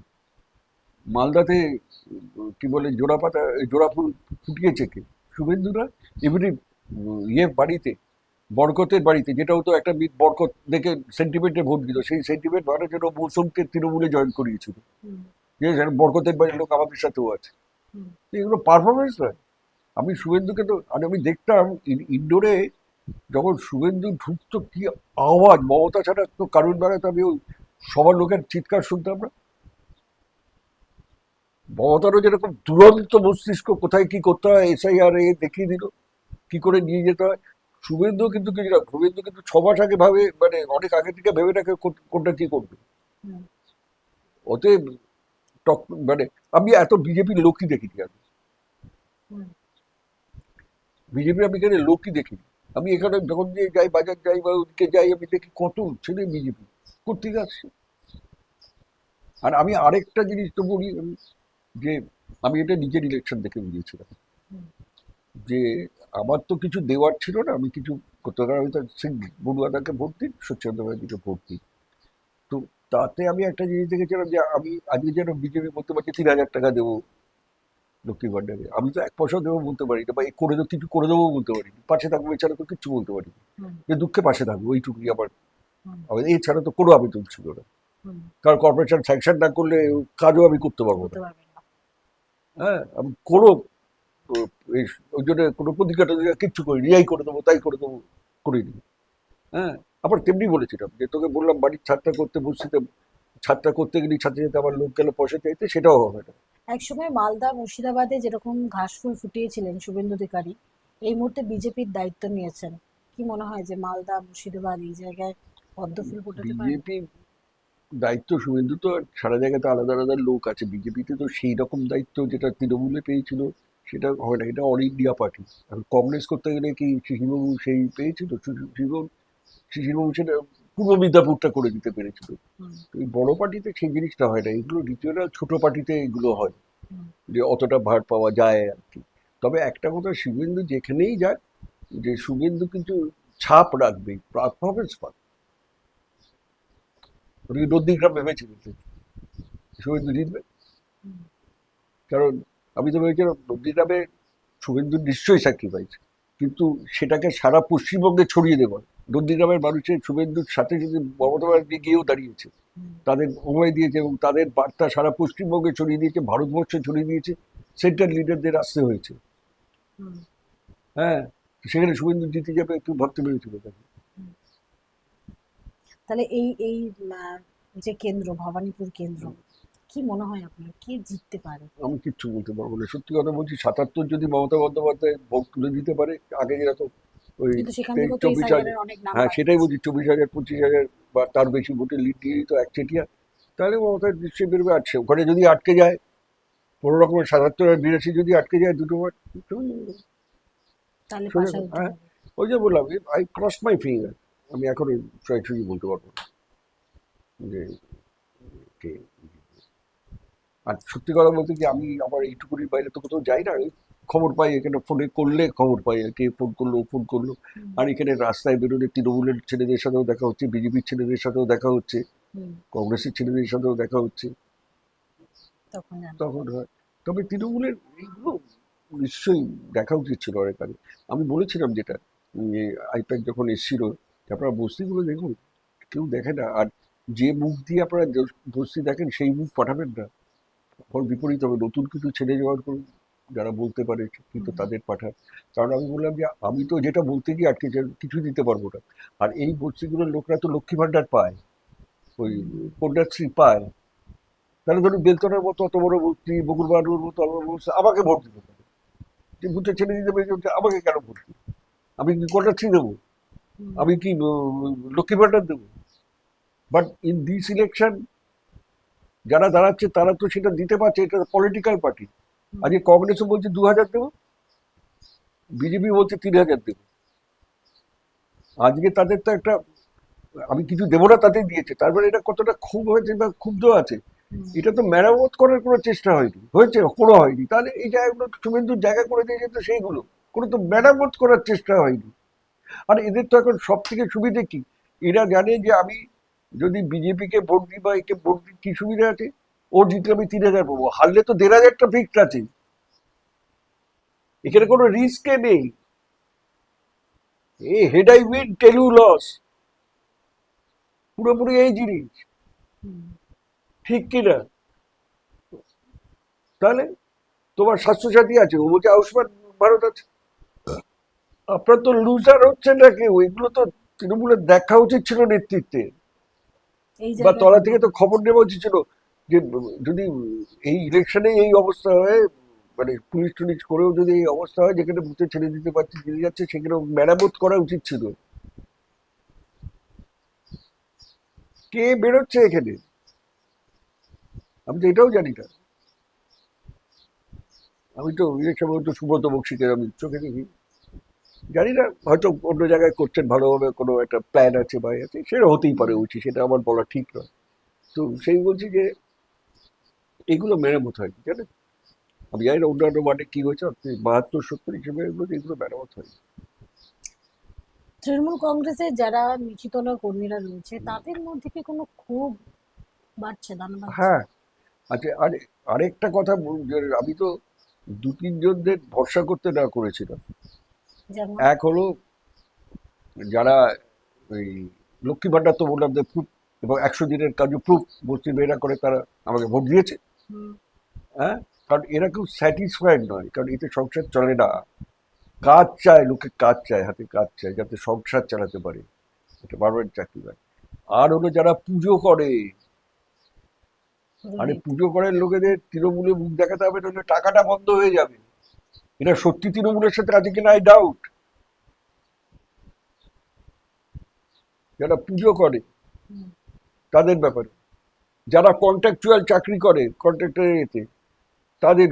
মালদাতে কি বলে জোড়া পাতা, জোড়া ফুল ফুটিয়েছে কে? শুভেন্দুরা। এমনি বাড়িতে, বরকতের বাড়িতে, যেটা হতো একটা বরকত দেখে সেন্টিমেন্টে ভোট দিল, সেই সেন্টিমেন্ট মানে যেন মৌসুমকে তৃণমূলে জয়েন করিয়েছিল, হুম। যে বরকতের বাড়ির লোক আমাদের সাথেও আছে। হুম। তো এগুলো পারফরমেন্স নয়। আমি শুভেন্দুকে তো, আর আমি দেখতাম ইনডোরে যখন শুভেন্দু ঢুকতো, কি আওয়াজ! মমতা ছাড়া তো কারণ বেড়াতে আমি ওই সবার লোকের চিৎকার শুনতাম না। মমতারও যেরকম দুরন্ত মস্তিষ্ক, কোথায় কি করতে হয় এসআইআর দেখিয়ে দিল, কি করে নিয়ে যেতে হয়। শুভেন্দু কিন্তু কিছু না, শুভেন্দু কিন্তু 6 মাস আগে ভাবে, মানে অনেক আগে থেকে ভেবে রাখে কোনটা কি করবে। হুম। অতএব টক মানে আমি এত বিজেপির লোকই দেখিনি, আমি হুম। বিজেপির আমি এখানে লোকই দেখিনি। আমি এখানে যখন দিয়ে যাই, বাজার যাই বা ওদিকে যাই, আমি দেখি কত ছেলে বিজেপি করতে আসছে। আর আমি আরেকটা জিনিস তো বলি, যে আমি এটা নিজের ইলেকশন দেখে বুঝিয়েছিলাম, হুম। যে আমার তো কিছু দেওয়ার ছিল না, আমি কিছু করতে পারি, আমি তো সেই বড়ুয়াদাকে ভোট দিই, সচ্চন্দ্র ব্যানার্জিকে ভোট দিই। তো তাতে আমি একটা জিনিস দেখেছিলাম, যে আমি আজকে যেন বিজেপি বলতে পারছি 3,000 টাকা দেবো লক্ষ্মী ভান্ডারে, আমি তো 1 পয়সাও দেবো বলতে পারি না, বা এই করে দেবো, কিছু করে দেবো বলতে পারি না, পাশে থাকবো এছাড়া তো কিচ্ছু বলতে পারি না। হুম। যে দুঃখে পাশে থাকবো, ওইটুকুই আমার হুম। এছাড়া তো কোনো আবেদন ছিল না। হুম। কারণ কর্পোরেশন স্যাংশন না করলে কাজও আমি করতে পারবো না। করতে পারবেন না। হ্যাঁ, আমি কোনো ওই জন্য কোনো প্রতিজ্ঞা টতিজ্ঞা কিচ্ছু করিনি, এই করে দেবো তাই করে দেবো, করিনি। হ্যাঁ, আবার তেমনি বলেছিলাম যে তোকে বললাম বাড়ির ছাদটা করতে বসছিতে, ছাদটা করতে গেলে ছাদে যেতে আমার লোক গেলে পয়সা চাইতে, সেটাও হবে না। একসময় মালদা মুর্শিদাবাদে যেরকম ঘাসফুল ফুটিয়েছিলেন শুভেন্দু অধিকারী, এই মুহূর্তে বিজেপির দায়িত্ব নিয়েছেন, কি মনে হয় যে মালদা মুর্শিদাবাদ এই জায়গায় পদ্ম ফুল ফোটাতে পারবে? বিজেপি দায়িত্ব, শুভেন্দু তো সারা জায়গাতে আলাদা আলাদা লোক আছে, বিজেপিতে তো সেই রকম দায়িত্ব যেটা তৃণমূলে পেয়েছিল সেটা হয় না, এটা অল ইন্ডিয়া পার্টি। আর কংগ্রেস করতে গেলে কি শিশিরবাবু সেই পেয়েছিল? শিশিরবাবু সেটা পূর্ব মিদনাপুরটা করে দিতে পেরেছিল। হুম। তো এই বড় পার্টিতে সেই জিনিসটা হয় না, এগুলো রিজিওনাল ছোট পার্টিতে এগুলো হয়, হুম। যে অতটা ভার পাওয়া যায় আর কি। তবে একটা কথা, শুভেন্দু যেখানেই যাক, যে শুভেন্দু কিন্তু ছাপ রাখবে, পারফরমেন্স পাবে। নন্দীগ্রাম ভেবেছিলেন শুভেন্দু জিতবে, হুম। কারণ আমি তো ভেবেছিলাম নন্দীগ্রামে শুভেন্দু নিশ্চয়ই স্যাক্রিফাইস, কিন্তু সেটাকে সারা পশ্চিমবঙ্গে ছড়িয়ে দেওয়া। নন্দীগ্রামের মানুষের শুভেন্দুর সাথে যদি মমতা ব্যানার্জি গিয়েও দাঁড়িয়েছে, হুম। তাদের অভয় দিয়েছে এবং তাদের বার্তা সারা পশ্চিমবঙ্গে ছড়িয়ে দিয়েছে, ভারতবর্ষে ছড়িয়ে দিয়েছে, সেন্ট্রাল লিডারদের আসতে হয়েছে। হুম। হ্যাঁ, সেখানে শুভেন্দু জিতে যাবে একটু ভাবতে পেরেছিল তাকে। হুম। তাহলে এই এই যে কেন্দ্র ভবানীপুর কেন্দ্র, কি মনে হয় আপনার কে জিততে পারে? আমি কিচ্ছু বলতে পারবো না, সত্যি কথা বলছি। 77 যদি মমতা বন্দ্যোপাধ্যায় ভোট তুলে দিতে পারে, আগে যেরকম ওই কিন্তু সেখান থেকেও তো 24,000, এসআইআর এর অনেক নাম হ্যাঁ বাদ সেটাই গেছে। বলছি, 24,000 25,000 বা তার বেশি ভোটে লিড দিয়ে দিত একচেটিয়া, তাহলে মমতা নিশ্চয়ই বেরোবে। আছে ওখানে যদি আটকে যায় কোনো রকমের 77 আর 82 যদি আটকে যায় দুটো ভোট, তাহলে সোজা পাশা কথা। উঠে হ্যাঁ, যাবে। ওই যে বললাম, আই ক্রস মাই ফিঙ্গার, আমি এখন সরাসরি বলতে পারবো না। যে কে। আর সত্যি কথা বলতে কি আমি আমার এইটুকুনির বাইরে তো কোথাও যাই না, এই খবর পাই এখানে, ফোনে করলে খবর পাই, কে ফোন করলো ও ফোন করলো। হুম, আর এখানে রাস্তায় বেরোলে তৃণমূলের ছেলেদের সাথেও দেখা হচ্ছে, বিজেপির ছেলেদের সাথেও দেখা হচ্ছে, হুম, কংগ্রেসের ছেলেদের সাথেও দেখা হচ্ছে। তখন জানতে তখন পারছি। হয়, তবে তৃণমূলের এইগুলো নিশ্চয়ই দেখা উচিত ছিল অনেক আগে। আমি বলেছিলাম যেটা, আইপ্যাক যখন এসেছিল, আপনারা বস্তিগুলো দেখুন, কেউ দেখে না। আর যে মুখ দিয়ে আপনারা বস্তি দেখেন সেই মুখ পাঠাবেন না, ফল বিপরীত হবে। নতুন কিছু ছেলে জোগাড় করুন যারা বলতে পারে, কিন্তু হুম, তাদের পাঠান। কারণ আমি বললাম যে আমি তো যেটা বলতে গিয়ে আটকে কিছু দিতে পারবো না। আর এই বস্তিগুলোর লোকরা তো লক্ষ্মী ভাণ্ডার পায়, ওই হুম, কন্যাশ্রী পায়। তাহলে ধরুন বেলতলার মতো অত বড় বস্তি, বকুলবাড়ুর মতো অত বড় বস্তি, আমাকে ভোট দিতে পারে। যে বুথে ছেড়ে দিতে পারে, আমাকে কেন ভোট দিবে? আমি কি কন্যাশ্রী দেবো? হুম, আমি কি লক্ষ্মী ভাণ্ডার দেবো? বাট ইন দিস ইলেকশন যারা দাঁড়াচ্ছে তারা তো সেটা দিতে পারছে, এটা পলিটিক্যাল পার্টি। হুম, আজকে কংগ্রেসও বলছে 2,000 দেবো, বিজেপি বলছে 3,000 দেবো। আজকে তাদের তো একটা, আমি কিছু দেবো না তাতেই দিয়েছে, তারপরে এটা কতটা ক্ষোভ হয়েছে বা ক্ষুব্ধ আছে। হুম, এটা তো মেরামত করার কোনো চেষ্টা হয়নি, হয়েছে কোনো হয়নি। তাহলে এই জায়গাগুলো শুভেন্দুর জায়গা করে দিয়েছে, তো সেইগুলো কোনো তো মেরামত করার চেষ্টা হয়নি। আর এদের তো এখন সব থেকে সুবিধে কি, এরা জানে যে আমি যদি বিজেপিকে ভোট দিই বা একে ভোট দিই কি সুবিধা আছে, ও জিতলে আমি 3,000 পাবো, হারলে তো 1,500টা ফিক্সড আছে, এখানে কোনো রিস্কে নেই। এ head I win tail you lose, পুরোপুরি এই জিনিস, হুম। ঠিক কিনা? তাহলে তোমার স্বাস্থ্যসাথী আছে, ও বলছে আয়ুষ্মান ভারত আছে। আপনার তো লুজার হচ্ছে না কেউ, এগুলো তো তৃণমূলের দেখা উচিত ছিল নেতৃত্বে, এই বা জায়গায় তলা থেকে গন্ডগোল তো খবর হচ্ছে। নেওয়া উচিত ছিল যে যদি এই ইলেকশনে এই অবস্থা হয়, মানে পুলিশ টুলিশ করেও যদি এই অবস্থা হয় যেখানে বুথে ছেড়ে দিতে পারছে, দিয়ে যাচ্ছে, সেখানে মেরামত করা উচিত ছিল। কে বেরোচ্ছে এখানে আমি তো এটাও জানি না। আমি তো ইলেকশন তো সুব্রত বক্সিকে আমি চোখে দেখি, জানি না, হয়তো অন্য জায়গায় করছেন ভালোভাবে, কোনো একটা প্ল্যান আছে বা এ আছে, সেটা হতেই পারে হুম। উচিত, সেটা আমার বলা ঠিক নয়। তো সেই বলছি যে এগুলো মেরামত হয়নি, জানেন। আমি জানি না অন্যান্য ওয়ার্ডে কি হয়েছে, আপনি 72-70 হিসেবে এগুলো মেরামত হয়নি। তৃণমূল কংগ্রেসের যারা নিচুতলার কর্মীরা রয়েছে তাদের মধ্যে কি কোনো ক্ষোভ বাড়ছে, দানা বাড়ছে? হ্যাঁ, আচ্ছা, আরেকটা কথা যে আমি তো 2-3 জনদের ভরসা করতে না করেছিলাম। যেমন? এক হলো যারা ওই লক্ষ্মী ভাণ্ডার তো বললাম যে প্রুফ, এবং 100 দিনের কাজু প্রুফ বস্তির মেয়েরা করে, তারা আমাকে ভোট দিয়েছে। হুম, হ্যাঁ, কারণ এরা কেউ স্যাটিসফাইড নয়, কারণ এতে সংসার চলে না। কাজ চায়, লোকে কাজ চায়, হাতে কাজ চায় যাতে সংসার চালাতে পারে, এটা পার্মানেন্ট চাকরি হয়। আর হলো যারা পুজো করে, আরে পুরোহিত। পুজো করার লোকেদের তৃণমূলে মুখ দেখাতে হবে, নাহলে টাকাটা বন্ধ হয়ে যাবে। এরা সত্যি তৃণমূলের সাথে আছে কিনা আই ডাউট। যারা পুজো করে হুম। তাদের ব্যাপারে, যারা কন্ট্রাকচুয়াল চাকরি করে কন্ট্রাক্টরের এতে, তাদের।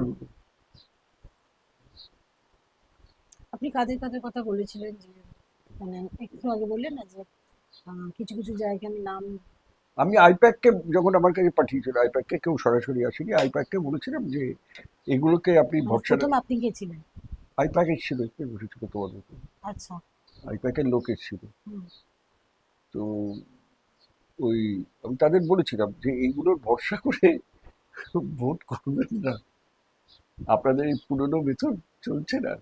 আপনি কাদের কাদের কথা বলেছিলেন যে, মানে একটু আগে বললেন না যে কিছু কিছু জায়গায় আমি নাম। আমি আইপ্যাককে যখন আমার কাছে পাঠিয়েছিল, আইপ্যাককে কেউ সরাসরি আসেনি, আইপ্যাককে বলেছিলাম যে এগুলোকে আপনি মানে ভরসা। প্রথম আপনি গেছিলেন? আইপ্যাক এসেছিল, কে বসেছিল তোমার মতো, আচ্ছা। আইপ্যাকের লোক এসেছিল। হুম, তো ওই আমি তাদের বলেছিলাম যে এইগুলোর ভরসা করে ভোট করবেন না, আপনাদের এই পুরনো মেথড চলছে না।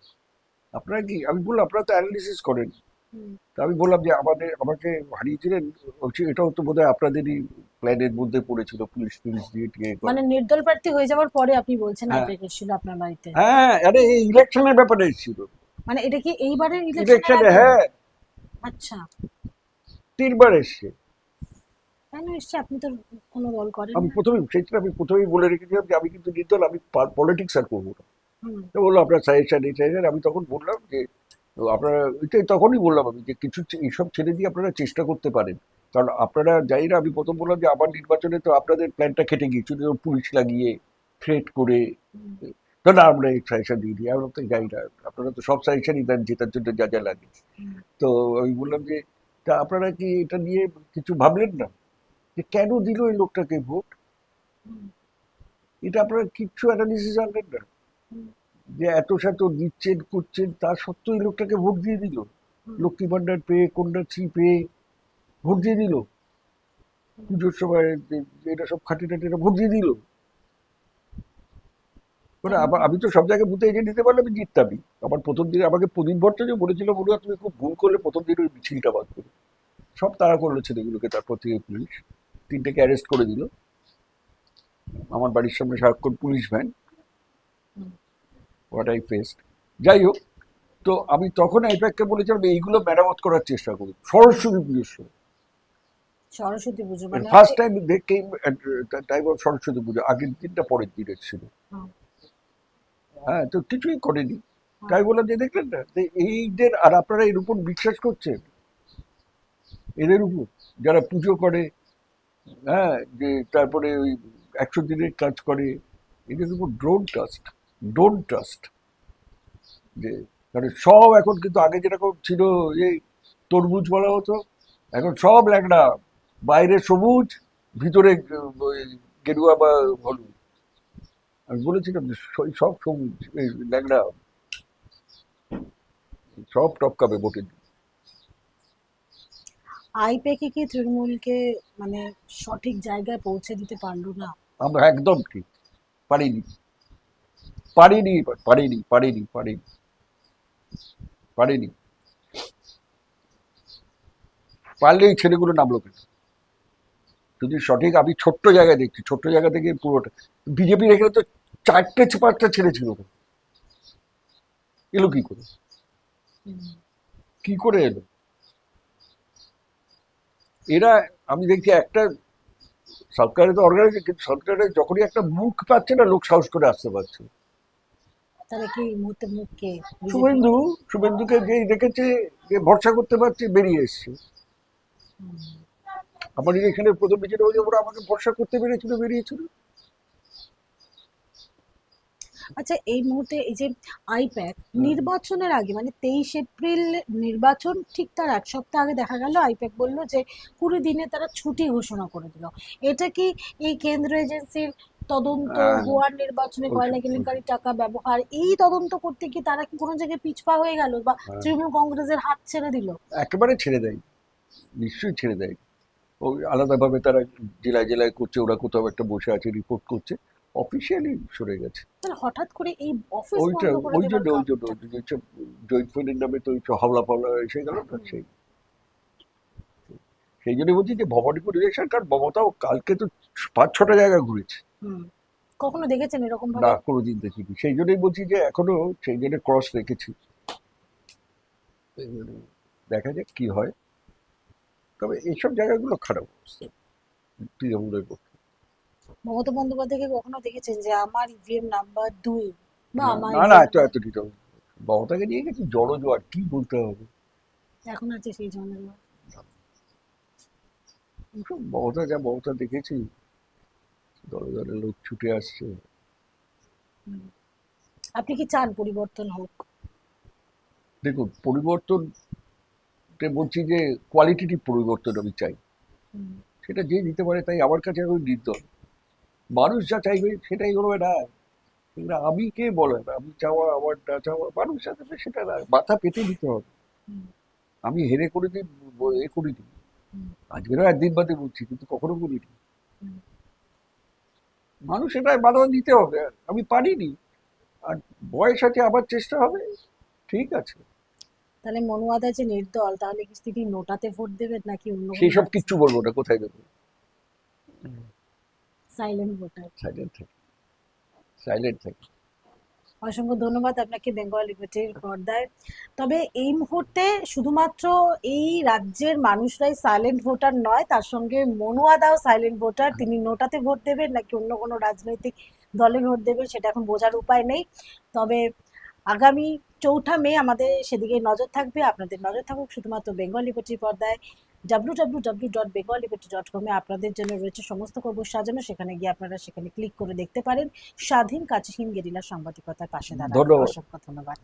আপনারা কি, আমি বললাম আপনারা তো অ্যানালিসিস করেন। হুম। তা আমি বললাম যে আমাকে হারিয়েছিলেন, হচ্ছে এটাও তো বোধহয় আপনাদেরই প্ল্যানের মধ্যে পড়েছিল, পুলিশ টুলিশ দিয়ে টিয়ে করা। মানে নির্দল প্রার্থী হয়ে যাওয়ার পরে আপনি বলছেন হ্যাঁ, আইপ্যাক এসেছিল আপনার বাড়িতে? হ্যাঁ, আরে এই ইলেকশনের ব্যাপারে এসেছিল। মানে এটা কি এইবারের ইলেকশনের ইলেকশনে, আগে? হ্যাঁ, আচ্ছা। 3বার এসছে। কেন এসছে? আপনি তো কোনো দল করেন আমি না। প্রথমেই সেটা আমি প্রথমেই বলে রেখেছিলাম যে আমি কিন্তু নির্দল, আমি পলিটিক্স আর করবো না। হুম, তো বললো আপনার সাজেশন এই সাজেশন, আমি তখন বললাম যে আপনারা, এটাই তখনই বললাম আমি যে কিছু এইসব ছেড়ে দিয়ে আপনারা চেষ্টা করতে পারেন। কারণ আপনারা জানি না, আমি প্রথম বললাম যে আবার নির্বাচনে তো আপনাদের প্ল্যানটা কেটে গিয়েছিল, যেমন পুলিশ লাগিয়ে থ্রেট করে। হুম, তো না, আমরা এই সাজেশন দিয়ে দিই, আমরা তো জানি না, আপনারা তো সব সাজেশনই দেন জেতার জন্য যা যা লাগে। হুম। তো আমি বললাম যে তা আপনারা কি এটা নিয়ে কিছু ভাবলেন না? যে কেন দিল এই লোকটাকে ভোট, এটা আপনারা কিচ্ছু অ্যানালিসিস আনলেন না। যে এত শত দিচ্ছেন করছেন তা সত্ত্বেও এই লোকটাকে ভোট দিয়ে দিল, লক্ষ্মী ভান্ডার পেয়ে কন্যাশ্রী পেয়ে ভোট দিয়ে দিল, পুজোর সময় এটা সব খাটি টাটি ভোট দিয়ে দিল। মানে আমি তো সব জায়গায় বুথে এগিয়ে দিতে পারলে আমি জিততামই। আমার প্রথম দিনে আমাকে প্রদীপ ভট্টাচার্য বলেছিল, বলুয়া তুমি খুব ভুল করলে প্রথম দিন ওই মিছিলটা বাদ করে। সব তাড়া করলো ছেলেগুলোকে, তারপর থেকে পুলিশ 3টেকে অ্যারেস্ট করে দিল। আমার বাড়ির সামনে সারাক্ষণ police van, what I faced. যাই হোক, তো আমি তখন আইপ্যাককে বলেছিলাম এইগুলো মেরামত করার চেষ্টা করি সরস্বতী পুজোর সময়। সরস্বতী পুজো মানে first time they came time of Saraswati Puja, আগের দিনটা পরের দিনের ছিল। হ্যাঁ, তো কিছুই করেনি। তাই বললাম যে দেখলেন না যে এইদের, আর আপনারা এর উপর বিশ্বাস করছেন, এদের উপর যারা পুজো করে, হ্যাঁ, যে তারপরে ওই 100 দিনের কাজ করে, এদের উপর ডোন্ট ট্রাস্ট। যে মানে সব এখন কিন্তু আগে যেরকম ছিল এই তরমুজ বলা হতো, এখন সব ল্যাংড়া, বাইরে সবুজ, ভিতরে ওই গেরুয়া বা হলুদ। আমি বলেছিলাম যে সব সবুজ, এই ল্যাংড়া, সব টপকাবে ভোটের দিন। আইপ্যাকে কি তৃণমূলকে মানে সঠিক জায়গায় পৌঁছে দিতে পারলো না? আমরা একদম ঠিক পারিনি, পারিনি, পারিনি, পারিনি, পারিনি, পারিনি। পারলে এই ছেলেগুলো নামলো কেন? যদি সঠিক, আমি ছোট্ট জায়গায় দেখছি, ছোট্ট জায়গা থেকে পুরোটা বিজেপির এখানে তো 4টে 5টা ছেলে ছিল, এলো কি করে, কি করে এলো এরা? আমি দেখছি একটা সরকারে তো অর্গানাইজ, কিন্তু সরকারে যখনই একটা মুখ পাচ্ছে না, লোক সাহস করে আসতে পারছে। তাহলে কি এই মুহূর্তে মুখকে শুভেন্দুকে যেই দেখেছে যে ভরসা করতে পারছে, বেরিয়ে এসছে। আমাদের এখানে প্রথম বিচারে ওরা আমাকে ভরসা করতে পেরেছিল, বেরিয়েছিল। আচ্ছা, এই মুহূর্তে এই যে আইপ্যাক নির্বাচনের আগে মানে 23 এপ্রিল নির্বাচন, ঠিক তার 1 সপ্তাহ আগে দেখা গেল আইপ্যাক বলল যে 20 দিনে তারা ছুটি ঘোষণা করে দিল। এটা কি এই কেন্দ্র এজেন্সির তদন্ত, গোয়ার নির্বাচনে কয়লা কেলেঙ্কারি টাকা ব্যবহার, এই তদন্ত করতে কি তারা কি কোনো জায়গায় পিছপা হয়ে গেল বা তৃণমূল কংগ্রেসের হাত ছেড়ে দিল? একেবারে ছেড়ে দেয়, নিশ্চয়ই ছেড়ে দেয়। ওই আলাদাভাবে তারা জেলায় জেলায় করছে, ওরা কোথাও একটা বসে আছে রিপোর্ট করছে, অফিসিয়ালি সরে গেছে। তাহলে হঠাৎ করে এই অফিস ওইটা বন্ধ করে ওই দেওয়ার জন্য কারণটা? জয়েন্ট ফ্রেন্ডের নামে তো হাওলা ফাওলা এসে গেল না, সেই জন্য বলছি যে ভবানীপুর ইলেকশন, কারণ মমতাও কালকে তো 5-6টা জায়গা ঘুরেছে। কখনো দেখেছেন এরকম না, ভাবে? কোনোদিন দেখিনি। সেই জন্যই বলছি যে এখনো সেই জন্য ক্রস রেখেছি। দেখা যাক কি হয়। তবে এইসব জায়গাগুলো খারাপ অবস্থা তৃণমূলের পক্ষে। মমতা বন্দ্যোপাধ্যায়কে কখনো দেখেছেন যে আমার ইভিএম নাম্বার 2 বা আমার না না, এত এত ডিটেল মমতাকে নিয়ে গেছি জড়ো জোয়ার, কি বলতে হবে। এখন আছে সেই জনের? মমতা দেখেছি, দলে দলে লোক ছুটে আসছে। আপনি কি চান পরিবর্তন হোক? দেখুন, পরিবর্তন বলছি যে কোয়ালিটিটিভ পরিবর্তন আমি চাই। সেটা যে দিতে পারে, তাই আমার কাছে এখন নির্দল। মানুষ যা চাইবে সেটাই হলো না। এবার আমি কে বলে, আমি চাওয়া আমার না চাওয়া, মানুষ যা দেবে সেটা না, মাথা পেতে দিতে হবে। আমি হেরে করে দিন এ করিনি, আজকেরও একদিন বাদে বলছি, কিন্তু কখনো করিনি। মানুষ এটাই বাধা দিতে হবে, আমি পারিনি, আর বয়স আছে, আবার চেষ্টা হবে, ঠিক আছে। তাহলে মনুয়াদা যে নির্দল, তাহলে কি তিনি নোটাতে ভোট দেবেন নাকি অন্য সেই কোনো সব কিচ্ছু বলবো না, কোথায় দেবো, সাইলেন্ট ভোটার? সাইলেন্ট থাকি, সাইলেন্ট থাকি। অসংখ্য ধন্যবাদ আপনাকে বেঙ্গল লিবার্টির পর্দায়। তবে এই মুহূর্তে শুধুমাত্র এই রাজ্যের মানুষরাই সাইলেন্ট ভোটার নয়, তার সঙ্গে মনুয়াদাও সাইলেন্ট ভোটার। তিনি নোটাতে ভোট দেবেন নাকি অন্য কোনো রাজনৈতিক দলে ভোট দেবেন সেটা এখন বোঝার উপায় নেই। তবে আগামী 4 মে আমাদের সেদিকে নজর থাকবে, আপনাদের নজর থাকুক শুধুমাত্র বেঙ্গল লিবার্টির পর্দায়। www.bengalliberty.com আপনাদের জন্য রয়েছে সমস্ত খবর সাজানো, সেখানে গিয়ে আপনারা সেখানে ক্লিক করে দেখতে পারেন। স্বাধীন কাজহীন গেরিলা সাংবাদিকতার পাশে দাঁড়ান। ধন্যবাদ। অসংখ্য ধন্যবাদ।